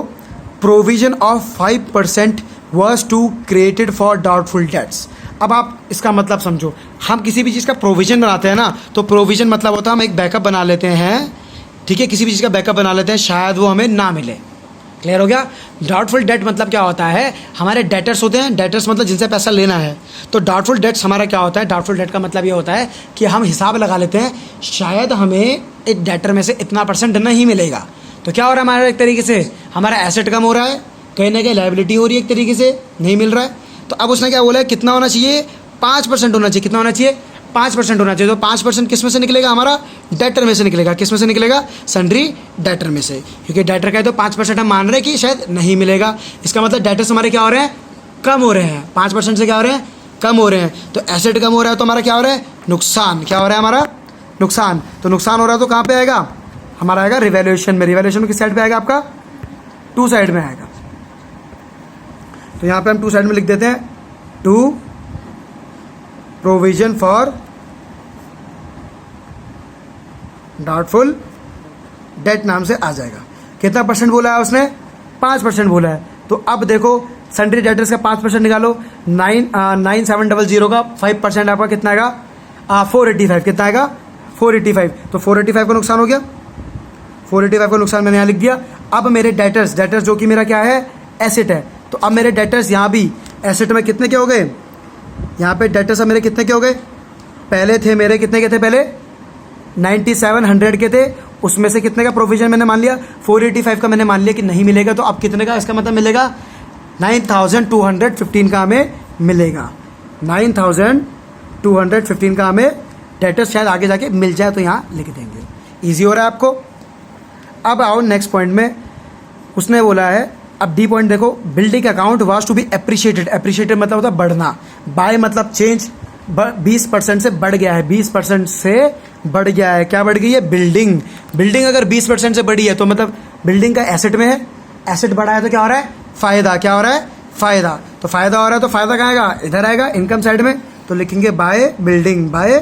provision of 5% was to created for doubtful debts. अब आप इसका मतलब समझो, हम किसी भी चीज़ का प्रोविजन बनाते हैं ना, तो प्रोविजन मतलब होता है हम एक बैकअप बना लेते हैं, ठीक है, किसी भी चीज़ का बैकअप बना लेते हैं, शायद वो हमें ना मिले। क्लियर हो गया। डाउटफुल डेट मतलब क्या होता है, हमारे डेटर्स होते हैं, डेटर्स मतलब जिनसे पैसा लेना है। तो डाउटफुल डेट्स हमारा क्या होता है, डाउटफुल डेट का मतलब ये होता है कि हम हिसाब लगा लेते हैं, शायद हमें एक डेटर में से इतना % नहीं मिलेगा। तो क्या हो रहा है हमारा, एक तरीके से हमारा एसेट कम हो रहा है, कहीं ना कहीं लायबिलिटी हो रही है, एक तरीके से नहीं मिल रहा है। तो अब उसने क्या बोला है, कितना होना चाहिए, 5% होना चाहिए। कितना होना चाहिए, 5% होना चाहिए। तो 5% किस में से निकलेगा, हमारा डेटर में से निकलेगा। किस में से निकलेगा, सन्ड्री डेटर में से, क्योंकि डेटर का है तो 5% हम मान रहे हैं कि शायद नहीं मिलेगा। इसका मतलब डेटर्स हमारे क्या हो रहे हैं, कम हो रहे हैं, 5% से क्या हो रहे हैं, कम हो रहे हैं। तो एसेट कम हो रहा है तो हमारा क्या हो रहा है, नुकसान। क्या हो रहा है हमारा, नुकसान। तो नुकसान हो रहा है तो कहाँ पे आएगा, हमारा आएगा रिवैल्यूएशन में। रिवैल्यूएशन में किस साइड पे आएगा आपका, 2 साइड में आएगा। तो यहाँ पे हम 2 साइड में लिख देते हैं, 2 प्रोविजन फॉर डाउटफुल डेट नाम से आ जाएगा। कितना % बोला है उसने, 5% बोला है। तो अब देखो सन्ड्री डेटर्स का 5% निकालो, 9700 का 5% आपका कितना आएगा, 485। कितना आएगा, 485। तो 485 का नुकसान हो गया, 485 का नुकसान मैंने यहाँ लिख दिया। अब मेरे डेटर्स जो कि मेरा क्या है, एसेट है। तो अब मेरे डेटर्स यहाँ भी एसेट में कितने के हो गए, यहाँ पे डेटर्स अब मेरे कितने के हो गए, पहले थे मेरे कितने के थे, पहले 9700 के थे, उसमें से कितने का प्रोविजन मैंने मान लिया, 485 का मैंने मान लिया कि नहीं मिलेगा। तो अब कितने का, इसका मतलब मिलेगा 9215 का हमें मिलेगा। 9215 का हमें डेटर्स शायद आगे जाके मिल जाए, तो यहाँ लिख देंगे। ईजी हो रहा है आपको। अब आओ नेक्स्ट पॉइंट में, उसने बोला है, अब डी पॉइंट देखो, building account was to be appreciated. Appreciated मतलब होता है बढ़ना, बाय मतलब चेंज, 20% से बढ़ गया है, 20% से बढ़ गया है। क्या बढ़ गई है, बिल्डिंग। बिल्डिंग अगर 20% से बढ़ी है तो मतलब बिल्डिंग का एसेट में है, एसेट बढ़ा है तो क्या हो रहा है, फायदा। क्या हो रहा है, फायदा, तो फायदा हो रहा है तो फायदा कहाँ आएगा, इधर आएगा इनकम साइड में, तो लिखेंगे बाय बिल्डिंग, बाय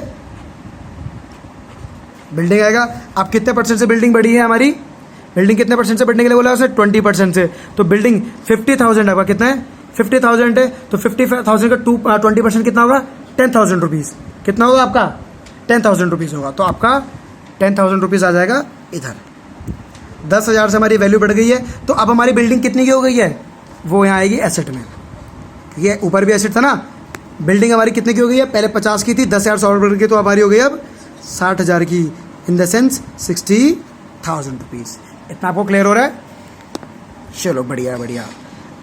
बिल्डिंग आएगा। अब कितने परसेंट से बिल्डिंग बढ़ी है हमारी, बिल्डिंग कितने परसेंट से बढ़ने के लिए बोला उसे, 20% से, तो बिल्डिंग 50,000 होगा, कितना है 50,000 है, तो 50,000 का 20% कितना होगा 10,000 रुपीज़, कितना होगा आपका 10,000 रुपीज़ होगा, तो आपका 10,000 रुपीज़ आ जाएगा इधर। 10,000 से हमारी वैल्यू बढ़ गई है, तो अब हमारी बिल्डिंग कितनी की हो गई है, वो यहाँ आएगी एसेट में। ये ऊपर भी एसेट था ना, बिल्डिंग हमारी कितने की हो गई है, पहले 50 की थी, 10,000 सॉल्व करके तो हमारी हो गई अब 60,000 की, इन द सेंस 60,000 रुपीज़। इतना आपको क्लियर हो रहा है, चलो बढ़िया बढ़िया।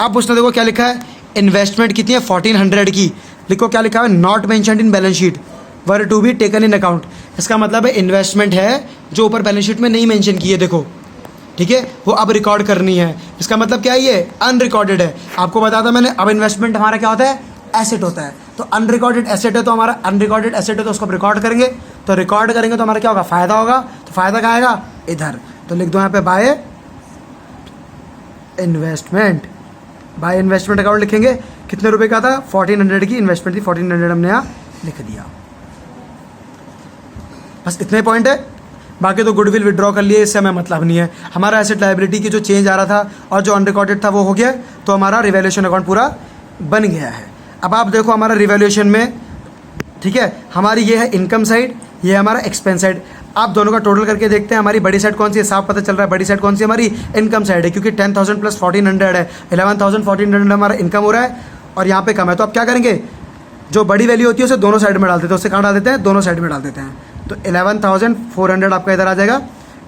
अब उसने देखो क्या लिखा है, इन्वेस्टमेंट कितनी है 1400 की, लिखो क्या लिखा है, not mentioned in balance sheet were to be taken in account. इसका मतलब है इन्वेस्टमेंट है जो ऊपर बैलेंस शीट में नहीं मेंशन की है, देखो ठीक है, वो अब रिकॉर्ड करनी है। इसका मतलब क्या है, ये अनरिकॉर्डेड है, आपको बताया था मैंने। अब इन्वेस्टमेंट हमारा क्या होता है, एसेट होता है, तो अनरिकॉर्डेड एसेट है, तो हमारा अनरिकॉर्डेड एसेट है तो उसको रिकॉर्ड करेंगे, तो रिकॉर्ड करेंगे तो हमारा क्या होगा, फायदा होगा, तो फायदा कहाँ आएगा इधर, तो लिख दो यहाँ पे by investment, by investment account लिखेंगे, कितने रुपए का था 1400 की इन्वेस्टमेंट थी, 1400 हमने यहाँ लिख दिया। बस इतने पॉइंट है, बाकी तो गुडविल विड्रॉ कर लिए, इससे हमें मतलब नहीं है। हमारा एसेट लायबिलिटी की जो चेंज आ रहा था और जो अनरिकॉर्डेड था वो हो गया, तो हमारा रिवैल्यूएशन अकाउंट पूरा बन गया है। अब आप देखो हमारा रिवैल्यूएशन में, ठीक है, हमारी ये है इनकम साइड, ये है हमारा एक्सपेंस साइड। आप दोनों का टोटल करके देखते हैं हमारी बड़ी साइड कौन सी है, साफ पता चल रहा है बड़ी साइड कौन सी है, हमारी इनकम साइड है, क्योंकि 10,000 प्लस 1400 है, 11,000 1400 हमारा इनकम हो रहा है और यहाँ पे कम है। तो अब क्या करेंगे, जो बड़ी वैल्यू होती है उसे दोनों साइड में डाल देते हैं, उससे कहाँ डाल देते हैं, दोनों साइड में डाल देते हैं। तो 11,400 आपका इधर आ जाएगा,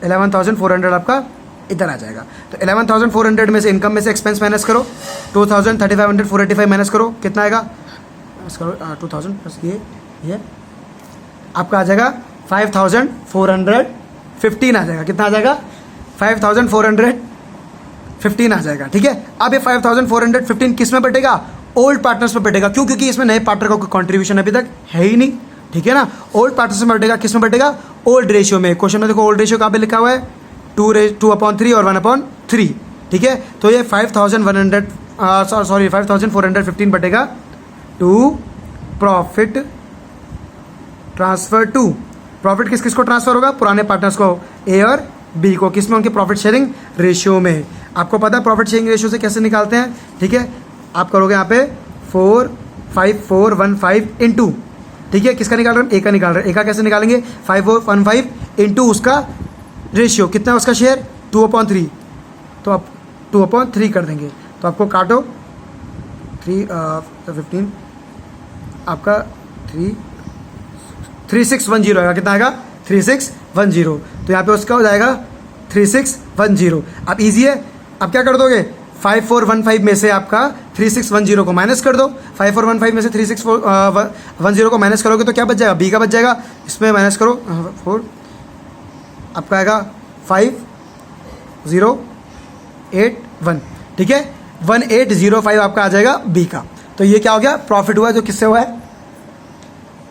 11,400 आपका इधर आ जाएगा। तो 11,400 में से इनकम में से एक्सपेंस माइनस करो, 2,000 3,500 485 माइनस करो, कितना आएगा, माइनस करो 2,000 प्लस ये आपका आ जाएगा 5,415 आ जाएगा, कितना आ जाएगा 5,415 आ जाएगा, ठीक है। अब ये 5,415 किस में बटेगा, ओल्ड पार्टनर्स में बटेगा, क्यों, क्योंकि इसमें नए पार्टनर का कोई कॉन्ट्रीब्यूशन अभी तक है ही नहीं, ठीक है ना। ओल्ड पार्टनर्स में बटेगा, किस में बटेगा, ओल्ड रेशियो में। क्वेश्चन में देखो ओल्ड रेशियो कहाँ पे लिखा हुआ है, 2/3 और 1/3, ठीक है। तो ये 5,415 बटेगा to profit transfer to, profit किस किस को ट्रांसफर होगा, पुराने पार्टनर्स को, ए और बी को, किस में, उनके प्रॉफिट शेयरिंग रेशियो में। आपको पता है प्रॉफिट शेयरिंग रेशियो से कैसे निकालते हैं, ठीक है। आप करोगे यहाँ पे 45415 इंटू, ठीक है, किसका निकाल रहे हैं, ए का निकाल रहे हैं, ए का कैसे निकालेंगे, 5415 इंटू उसका रेशियो कितना है, उसका शेयर 2/3, तो आप 2/3 कर देंगे, तो आपको काटो 15 आपका 3610 आएगा, कितना आएगा 3610, तो यहाँ पे उसका हो जाएगा 3610। अब इजी है, अब क्या कर दोगे, 5415 में से आपका 3610 को माइनस कर दो, 5415 में से 3610 को माइनस करोगे तो क्या बच जाएगा, बी का बच जाएगा, इसमें माइनस करो 4, आपका आएगा 5081, ठीक है, 1805 आपका आ जाएगा बी का। तो ये क्या हो गया, प्रॉफिट हुआ है जो किससे हुआ है,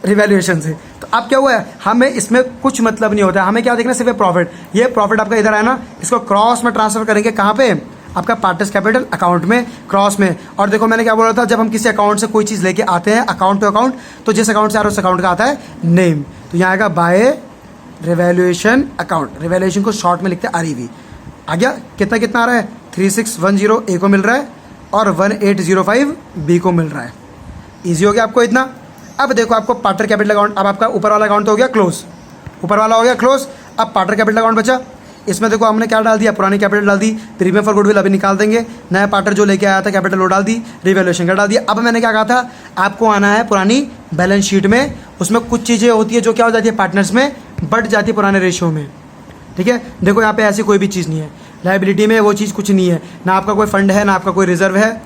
रिवैल्यूएशन से। तो अब क्या हुआ है, हमें इसमें कुछ मतलब नहीं होता है, हमें क्या देखना, सिर्फ प्रॉफिट। ये प्रॉफिट आपका इधर आया ना, इसको क्रॉस में ट्रांसफर करेंगे, कहाँ पे, आपका पार्टनर्स कैपिटल अकाउंट में, क्रॉस में। और देखो मैंने क्या बोला था, जब हम किसी अकाउंट से कोई चीज़ लेके आते हैं अकाउंट टू अकाउंट, तो जिस अकाउंट से आ रहा है उस अकाउंट का आता है नेम, तो यहाँ आएगा बाय रिवैल्यूएशन अकाउंट, रिवैल्यूएशन को शॉर्ट में लिखते हैं REV। आ गया, कितना कितना आ रहा है, 3610 ए को मिल रहा है और 1805 बी को मिल रहा है। ईजी हो गया आपको इतना। अब देखो आपको पार्टनर कैपिटल अकाउंट, अब आपका ऊपर वाला अकाउंट तो हो गया क्लोज, ऊपर वाला हो गया क्लोज। अब पार्टनर कैपिटल अकाउंट बचा, इसमें देखो हमने क्या डाल दिया, पुरानी कैपिटल डाल दी, प्रीमियम फॉर गुडविल अभी निकाल देंगे, नया पार्टनर जो लेके आया था कैपिटल वो डाल दी, रिवैल्यूएशन का डाल दिया। अब मैंने क्या कहा था, आपको आना है पुरानी बैलेंस शीट में, उसमें कुछ चीज़ें होती है जो क्या हो जाती है, पार्टनर्स में बढ़ जाती है पुराने रेशियो में, ठीक है। देखो यहाँ पे ऐसी कोई भी चीज़ नहीं है, लायबिलिटी में वो चीज़ कुछ नहीं है, ना आपका कोई फंड है, ना आपका कोई रिजर्व है,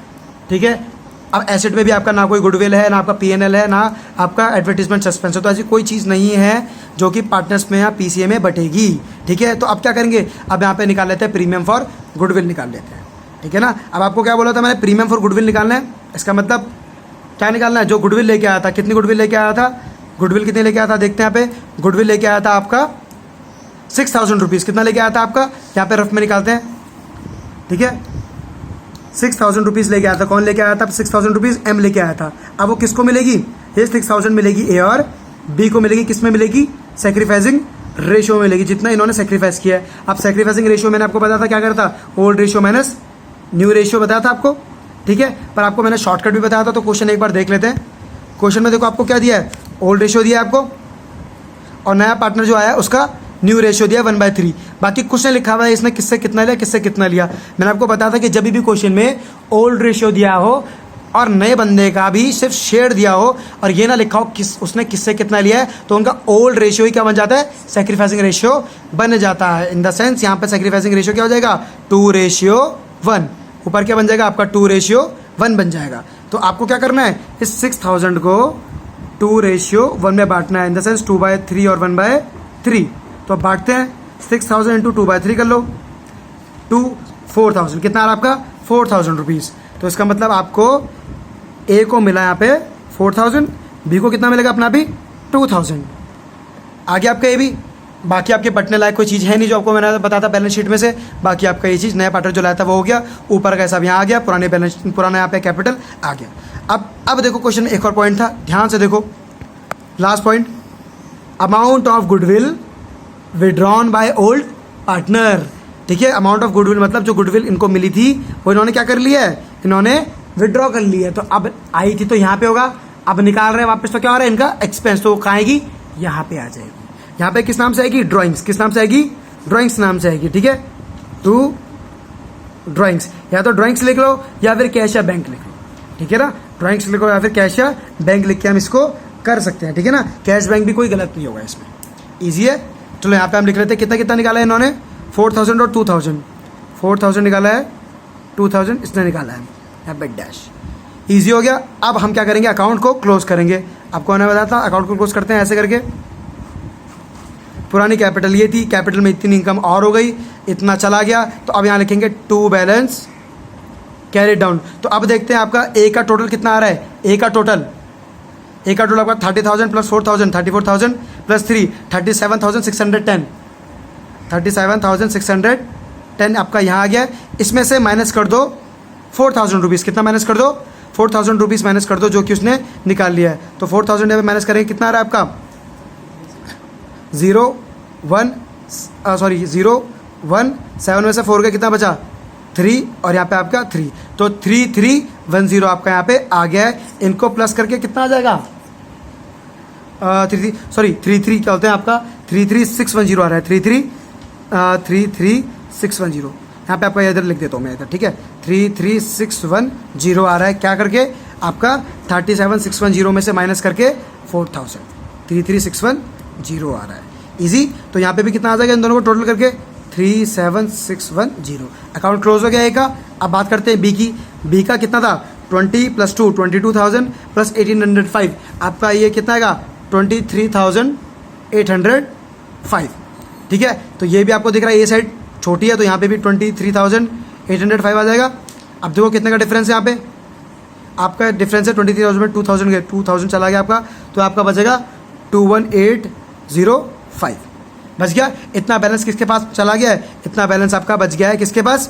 ठीक है। अब एसेट में भी आपका ना कोई गुडविल है, ना आपका PNL है, ना आपका एडवर्टीजमेंट सस्पेंस है, तो ऐसी कोई चीज़ नहीं है जो कि पार्टनर्स में या PCA में बटेगी, ठीक है। तो अब क्या करेंगे, अब यहाँ पे निकाल लेते हैं प्रीमियम फॉर गुडविल निकाल लेते हैं, ठीक है ना। अब आपको क्या बोला था मैंने, प्रीमियम फॉर गुडविल निकालना है, इसका मतलब क्या निकालना है, जो गुडविल लेके आया था, कितनी गुडविल लेके आया था, गुडविल कितने लेके आया था, देखते हैं यहाँ पे, गुडविल लेके आया था आपका 6,000 रुपीज़, कितना लेके आया था आपका, यहाँ पे रफ में निकालते हैं, ठीक है, 6,000 रुपीज़ लेके आया था। कौन लेके आया था? 6,000 रुपीज़ एम लेके आया था। अब वो किसको मिलेगी? ये 6,000 मिलेगी ए और बी को मिलेगी। किस में मिलेगी? सेक्रीफाइसिंग रेशियो में मिलेगी, जितना इन्होंने सेक्रीफाइस किया है। अब सेक्रीफाइसिंग रेशियो मैंने आपको बताया था क्या करता? Old ratio minus new ratio बताया था आपको, ठीक है। पर आपको मैंने शॉर्टकट भी बताया था, तो क्वेश्चन एक बार देख लेते हैं। क्वेश्चन में देखो आपको क्या दिया है? ओल्ड रेशियो दिया है आपको, और नया पार्टनर जो आया है उसका न्यू रेशियो दिया 1/3। बाकी कुछ नहीं लिखा हुआ है इसने किससे कितना लिया, किससे कितना लिया। मैंने आपको बताया था कि जब भी क्वेश्चन में ओल्ड रेशियो दिया हो और नए बंदे का भी सिर्फ शेयर दिया हो और ये ना लिखा हो किस उसने किससे कितना लिया है, तो उनका ओल्ड रेशियो ही क्या बन जाता है? सेक्रीफाइसिंग रेशियो बन जाता है। इन द सेंस यहाँ पे सेक्रीफाइसिंग रेशियो क्या हो जाएगा? 2:1। ऊपर क्या बन जाएगा आपका? 2:1 बन जाएगा। तो आपको क्या करना है? इस 6,000 को 2:1 में बांटना है। इन द सेंस 2/3 और 1/3। तो अब बांटते हैं। 6,000 इंटू 2/3 कर लो, 4,000। कितना आ रहा आपका? 4,000 रुपीज़। तो इसका मतलब आपको ए को मिला यहाँ पे 4,000, बी को कितना मिलेगा अपना? भी 2,000। आगे आपका ए भी। बाकी आपके बटने लायक कोई चीज़ है नहीं जो आपको मैंने बताया था बैलेंस शीट में से। बाकी आपका ये चीज़ नया पार्टनर जो लाया था वो हो गया, ऊपर का सब यहाँ आ गया, पुराना यहाँ पे कैपिटल आ गया। अब देखो क्वेश्चन में एक और पॉइंट था, ध्यान से देखो। Last point, amount of goodwill withdrawn by old partner, ठीक है। अमाउंट ऑफ गुडविल मतलब जो गुडविल इनको मिली थी वो इन्होंने क्या कर लिया है? इन्होंने विड्रॉ कर लिया है। तो अब आई थी तो यहाँ पे होगा, अब निकाल रहे हैं वापस, तो क्या हो रहा है? इनका एक्सपेंस। तो कहाँ आएगी? यहाँ पे आ जाएगी। यहाँ पे किस नाम से आएगी? ड्राइंग्स। किस नाम से आएगी? ड्राइंग्स नाम से आएगी, ठीक है। टू ड्राइंग्स, या तो ड्राइंग्स लिख लो या फिर कैश या बैंक लिख लो, ठीक है ना। ड्राइंग्स लिखो या फिर कैश या बैंक लिख के हम इसको कर सकते हैं, ठीक है ना। कैश बैंक भी कोई गलत नहीं होगा इसमें, ईजी है। चलो यहाँ पे हम लिख लेते हैं। कितना कितना निकाला है इन्होंने? 4,000 और 2,000। 4,000 निकाला है, 2,000 इसने निकाला है, यहाँ पे डैश। ईजी हो गया। अब हम क्या करेंगे? अकाउंट को क्लोज करेंगे। आपको मैंने बताया था अकाउंट को क्लोज करते हैं ऐसे करके। पुरानी कैपिटल ये थी, कैपिटल में इतनी इनकम और हो गई, इतना चला गया। तो अब यहाँ लिखेंगे टू बैलेंस कैरिड डाउन। तो अब देखते हैं आपका ए का टोटल कितना आ रहा है। ए का टोटल आपका 30,000 प्लस 4,000, 34,000 प्लस 3, 37,610। 37,610 आपका यहाँ आ गया। इसमें से माइनस कर दो 4,000 रुपीज़। कितना माइनस कर दो? 4,000 रुपीज़ माइनस कर दो जो कि उसने निकाल लिया है। तो 4,000 यहाँ पे माइनस करेंगे, कितना आ रहा है आपका? 0 1 7 में से 4 का कितना बचा? 3, और यहाँ पे आपका 3। तो 3,310 आपका यहाँ पे आ गया है। इनको प्लस करके कितना आ जाएगा? 33 क्या होते हैं आपका? 33,610 आ रहा है। 33,610 यहाँ पे आपका इधर लिख देता हूँ मैं इधर, ठीक है। 33,610 आ रहा है, क्या करके? आपका 37,610 में से माइनस करके 4,000, 33,610 आ रहा है। इजी। तो यहाँ पे भी कितना आ जाएगा इन दोनों को टोटल करके? 37,610। अकाउंट क्लोज हो गया ए का। अब बात करते हैं बी की। बी का कितना था? 20 + 2 22,000 प्लस 1,805। आपका ये कितना आएगा? 23,805, ठीक है। तो ये भी आपको दिख रहा है, ये साइड छोटी है तो यहाँ पे भी 23,805 आ जाएगा। अब देखो कितने का डिफरेंस है यहाँ पे। आपका डिफरेंस है 23,000 में 2,000 गए, 2,000 चला गया आपका, तो आपका बचेगा 21,805 बच गया। इतना बैलेंस किसके पास चला गया है? इतना बैलेंस आपका बच गया है किसके पास?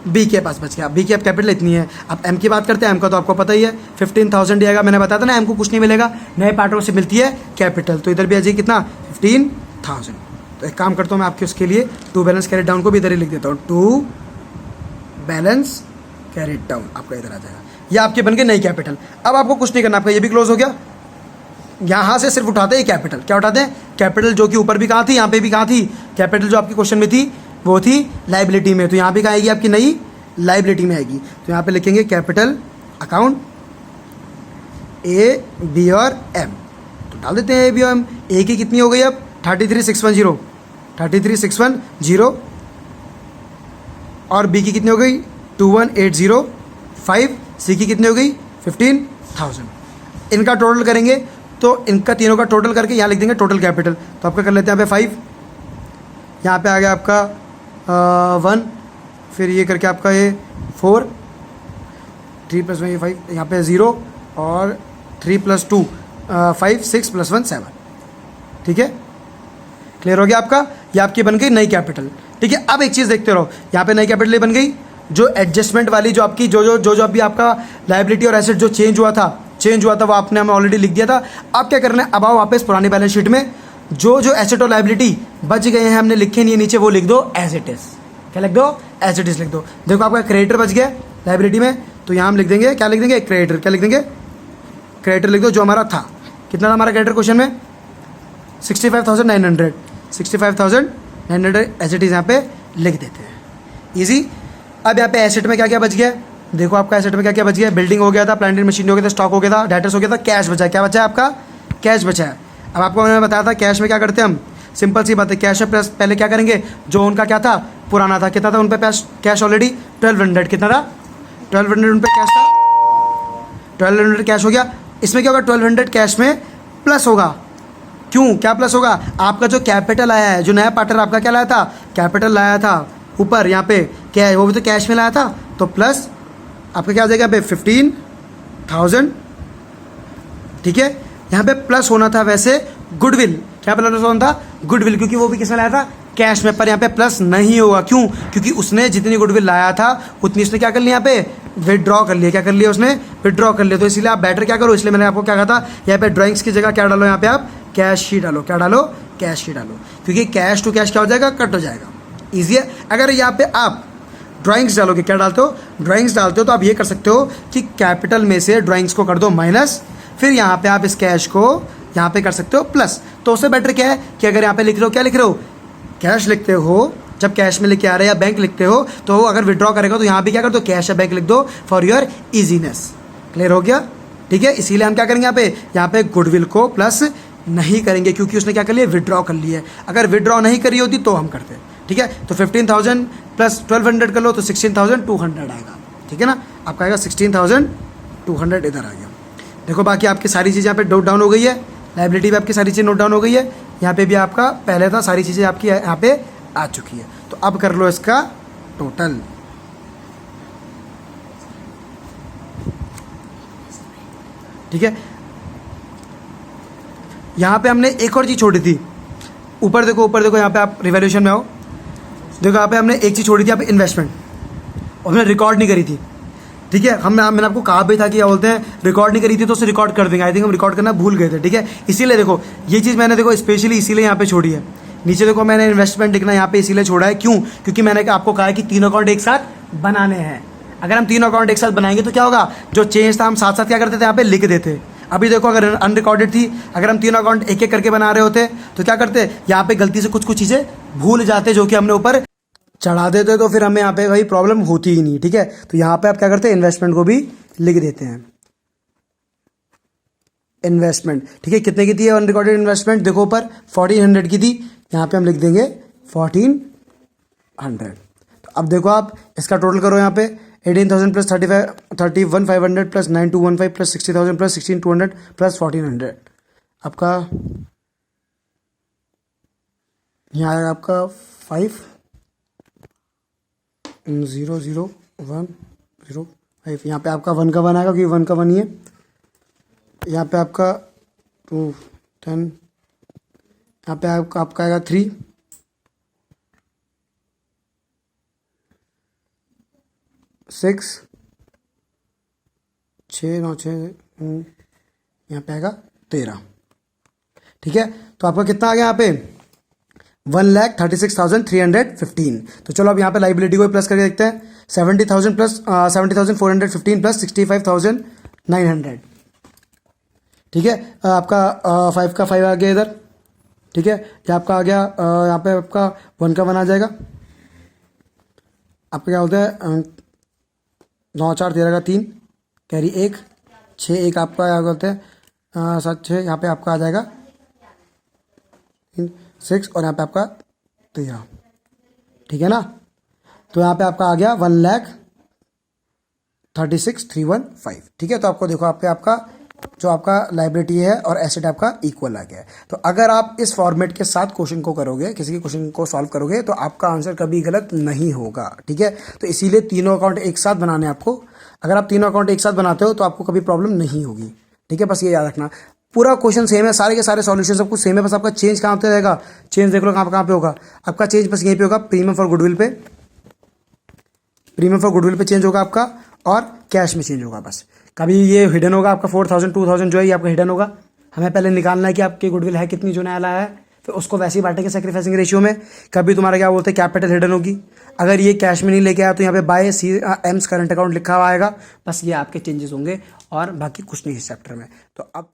बी के पास बच गया। बी की अब कैपिटल इतनी है। अब एम की बात करते हैं। एम का तो आपको पता ही है 15,000 आएगा। मैंने बताया था ना एम को कुछ नहीं मिलेगा, नए पार्टनर से मिलती है कैपिटल। तो इधर भी आ जाएगी कितना? 15,000। तो एक काम करता हूँ मैं आपके उसके लिए टू बैलेंस कैरिड डाउन को भी इधर ही लिख देता हूँ। टू बैलेंस कैरिड डाउन आपका इधर आ जाएगा। ये आपके बन गए नई कैपिटल। अब आपको कुछ नहीं करना, आपका ये भी क्लोज हो गया। यहाँ से सिर्फ उठाते हैं कैपिटल। क्या उठाते हैं? कैपिटल, जो कि ऊपर भी कहाँ थी, यहाँ पे भी कहाँ थी? कैपिटल जो आपकी क्वेश्चन में थी वो थी लाइबिलिटी में, तो यहाँ पे कहाँ आएगी? आपकी नई लाइबिलिटी में आएगी। तो यहाँ पे लिखेंगे कैपिटल अकाउंट ए, बी और एम। तो डाल देते हैं ए, बी और एम। ए की कितनी हो गई अब? 33,610, 33,610। और बी की कितनी हो गई? 21,805। सी की कितनी हो गई? 15,000। इनका टोटल करेंगे तो इनका तीनों का टोटल करके यहाँ लिख देंगे टोटल कैपिटल। तो आपका कर लेते हैं यहाँ पे 5, यहाँ पे आ गया आपका 1, फिर ये करके आपका ये 4, 3 + 1 ये 5, यहाँ पे 0 और 3 + 2 5, 6 + 1 7, ठीक है। क्लियर हो गया आपका? ये आपकी बन गई नई कैपिटल, ठीक है। अब एक चीज़ देखते रहो, यहाँ पे नई कैपिटल ये बन गई। जो एडजस्टमेंट वाली जो आपकी जो अभी आपका लाइबिलिटी और एसेट जो चेंज हुआ था वो आपने हमें ऑलरेडी लिख दिया था। अब क्या करना है, अब आओ वापस पुरानी बैलेंस शीट में जो एसेट और लाइबिलिटी बच गए हैं हमने लिखे नहीं है नीचे, वो लिख दो एज इट इज। क्या लिख दो? एज इट इज लिख दो। देखो आपका क्रेडिटर बच गया लाइबिलिटी में, तो यहाँ हम लिख देंगे, क्या लिख देंगे? क्रेडिटर। क्या लिख देंगे? क्रेडिटर लिख दो जो हमारा था। कितना था हमारा क्रेडिटर क्वेश्चन में? 65,900। 65,900 एज इट इज यहाँ पे लिख देते हैं। ईजी। अब यहाँ पे एसेट में क्या क्या बच गया? देखो आपका एसेट में क्या क्या बच गया? बिल्डिंग हो गया था, प्लांट एंड मशीन हो गया था, स्टॉक हो गया था, डेटर्स हो गया था, कैश बचा है। क्या बचा है आपका? कैश बचा है। अब आपको मैंने बताया था कैश में क्या करते हैं हम, सिंपल सी बात है, कैश में प्लस पहले क्या करेंगे, जो उनका क्या था पुराना था, कितना था उन पे कैश ऑलरेडी 1200। कितना था? 1200 उन पे कैश था, 1200 कैश हो गया। इसमें क्या होगा? 1200 कैश में प्लस होगा। क्यों? क्या प्लस होगा? आपका जो कैपिटल आया है, जो नया पार्टनर आपका क्या लाया था? कैपिटल लाया था ऊपर यहाँ पे, क्या है वो भी तो कैश में लाया था, तो प्लस आपका क्या आ जाएगा यहाँ पे 15,000। ठीक है, यहाँ पे प्लस होना था वैसे गुडविल। क्या प्लस होना था? गुडविल, क्योंकि वो भी किसमें लाया था? कैश में। पर यहाँ पे प्लस नहीं होगा। क्यों? क्योंकि उसने जितनी गुडविल लाया था उतनी उसने क्या कर लिया, यहाँ पे विदड्रॉ कर लिया। क्या कर लिया उसने? विदड्रॉ कर लिया। तो इसीलिए आप बेटर क्या करो, इसलिए मैंने आपको क्या कहा था, यहाँ पे ड्राइंग्स की जगह क्या डालो, यहाँ पे आप कैश ही डालो। क्या डालो? कैश ही डालो, क्योंकि कैश टू कैश क्या हो जाएगा? कट हो जाएगा। ईजी है। अगर यहाँ पे आप ड्राइंग्स डालोगे, क्या डालते हो? ड्राइंग्स डालते हो, तो आप ये कर सकते हो कि कैपिटल में से ड्राइंग्स को कर दो माइनस, फिर यहाँ पे आप इस कैश को यहाँ पे कर सकते हो प्लस। तो उससे बेटर क्या है कि अगर यहाँ पे लिख रहे हो, क्या लिख रहे हो? कैश लिखते हो, जब कैश में लेके आ रहे हैं या बैंक लिखते हो, तो अगर विड्रॉ करेगा तो यहाँ पे क्या कर दो? कैश या बैंक लिख दो फॉर योर इजीनेस। क्लियर हो गया? ठीक है, इसीलिए हम क्या करेंगे यहाँ पे गुडविल को प्लस नहीं करेंगे, क्योंकि उसने क्या कर लिया? विड्रॉ कर लिया है। अगर विड्रॉ नहीं करी होती तो हम करते। ठीक है, तो 15,000 प्लस 1200 कर लो तो 16,200 आएगा। ठीक है ना, आपका आएगा 16,200 इधर आ गया। देखो बाकी आपकी सारी चीज़ें यहाँ पे नोट डाउन हो गई है, लाइबिलिटी भी आपकी सारी चीज़ें नोट डाउन हो गई है, यहाँ पे भी आपका पहले था, सारी चीज़ें आपकी यहाँ पे आ चुकी है। तो अब कर लो इसका टोटल। ठीक है, यहाँ पे हमने एक और चीज़ छोड़ी थी, ऊपर देखो, ऊपर देखो, यहाँ पे आप रिवैल्यूएशन में आओ, देखो यहाँ पे हमने एक चीज़ छोड़ी थी, यहाँ पे इन्वेस्टमेंट, और हमने रिकॉर्ड नहीं करी थी। ठीक है, मैंने आपको कहा भी था कि क्या बोलते हैं, रिकॉर्ड नहीं करी थी तो उसे रिकॉर्ड कर देंगे। आई थिंक हम रिकॉर्ड करना भूल गए थे। ठीक है, इसीलिए देखो ये चीज़ मैंने देखो स्पेशली इसीलिए यहाँ पे छोड़ी है। नीचे देखो मैंने इन्वेस्टमेंट लिखना यहाँ पे इसीलिए छोड़ा है। क्यों? क्योंकि मैंने आपको कहा है कि तीनों अकाउंट एक साथ बनाने हैं। अगर हम तीनों अकाउंट एक साथ बनाएंगे तो क्या होगा, जो चेंज था हम साथ साथ क्या करते थे, यहाँ पे लिख देते। अभी देखो अगर अनरिकॉर्डेड थी, अगर हम तीनों अकाउंट एक एक करके बना रहे होते तो क्या करते, यहाँ पे गलती से कुछ कुछ चीज़ें भूल जाते जो कि हमने ऊपर चढ़ा देते, तो फिर हमें यहाँ पे भाई प्रॉब्लम होती ही नहीं। ठीक है, तो यहाँ पे आप क्या करते हैं, इन्वेस्टमेंट को भी लिख देते हैं। इन्वेस्टमेंट, ठीक है, कितने की थी अनरिकॉर्डेड इन्वेस्टमेंट? देखो ऊपर 1400 की थी, यहाँ पे हम लिख देंगे 1400। तो अब देखो आप इसका टोटल करो, यहाँ पे 18,000 plus 31,500 plus 9,215 plus 60,000 plus 16,200 plus 1,400, आपका यहाँ आएगा आपका 5,0,0,1,0,5। यहाँ पे आपका 1 का 1 आएगा, क्योंकि 1 का 1 ही है। यहाँ पे आपका 2, 10, यहाँ पे आपका आएगा 3, 6, 6, 9, 6, यहाँ पे आएगा 13। ठीक है, तो आपका कितना आ गया यहाँ पे 1,36,315। तो चलो अब यहाँ पे लाइबिलिटी को प्लस करके देखते हैं। 70,000 प्लस 70,415 प्लस 65,900। ठीक है, आपका 5 का 5 आ गया इधर। ठीक है, ये आपका आ गया, यहाँ पे आपका 1 का 1 आ जाएगा। आपका क्या होता है 9, 4, 13 का 3 कैरी 1, 6, 1 आपका क्या बोलते हैं 7, 6, यहाँ पे आपका आ जाएगा 6, और यहाँ पे आपका 13। ठीक है ना, तो यहाँ पे आपका आ गया 1,36,315। ठीक है, तो आपको देखो आपका जो आपका लाइबिलिटी है और एसेट आपका इक्वल आ गया है। तो अगर आप इस फॉर्मेट के साथ क्वेश्चन को करोगे, किसी के क्वेश्चन को सॉल्व करोगे, तो आपका आंसर कभी गलत नहीं होगा। ठीक है, तो इसीलिए तीनों अकाउंट एक साथ बनाने आपको। अगर आप तीनों अकाउंट एक साथ बनाते हो तो आपको कभी प्रॉब्लम नहीं होगी। ठीक है, बस ये याद रखना, पूरा क्वेश्चन सेम है, सारे के सारे सॉल्यूशन सब कुछ सेम है, बस आपका चेंज कहाँ पे रहेगा, चेंज देख लो कहाँ पे होगा। आपका चेंज बस यहीं पे होगा, प्रीमियम फॉर गुडविल पे। प्रीमियम फॉर गुडविल पे चेंज होगा आपका और कैश में चेंज होगा बस। कभी ये हिडन होगा आपका 4000 2000 जो है ये आपका हिडन होगा। हमें पहले निकालना है कि आपकी गुडविल है कितनी जो नया लाया है, फिर उसको वैसे ही बांटेंगे सैक्रिफाइसिंग रेशियो में। कभी तुम्हारा क्या बोलते हैं कैपिटल हिडन होगी। अगर ये कैश में नहीं लेके आया तो यहाँ पे बाय सी एम्स करंट अकाउंट लिखा हुआ आएगा। बस ये आपके चेंजेस होंगे और बाकी कुछ नहीं इस चैप्टर में। तो अब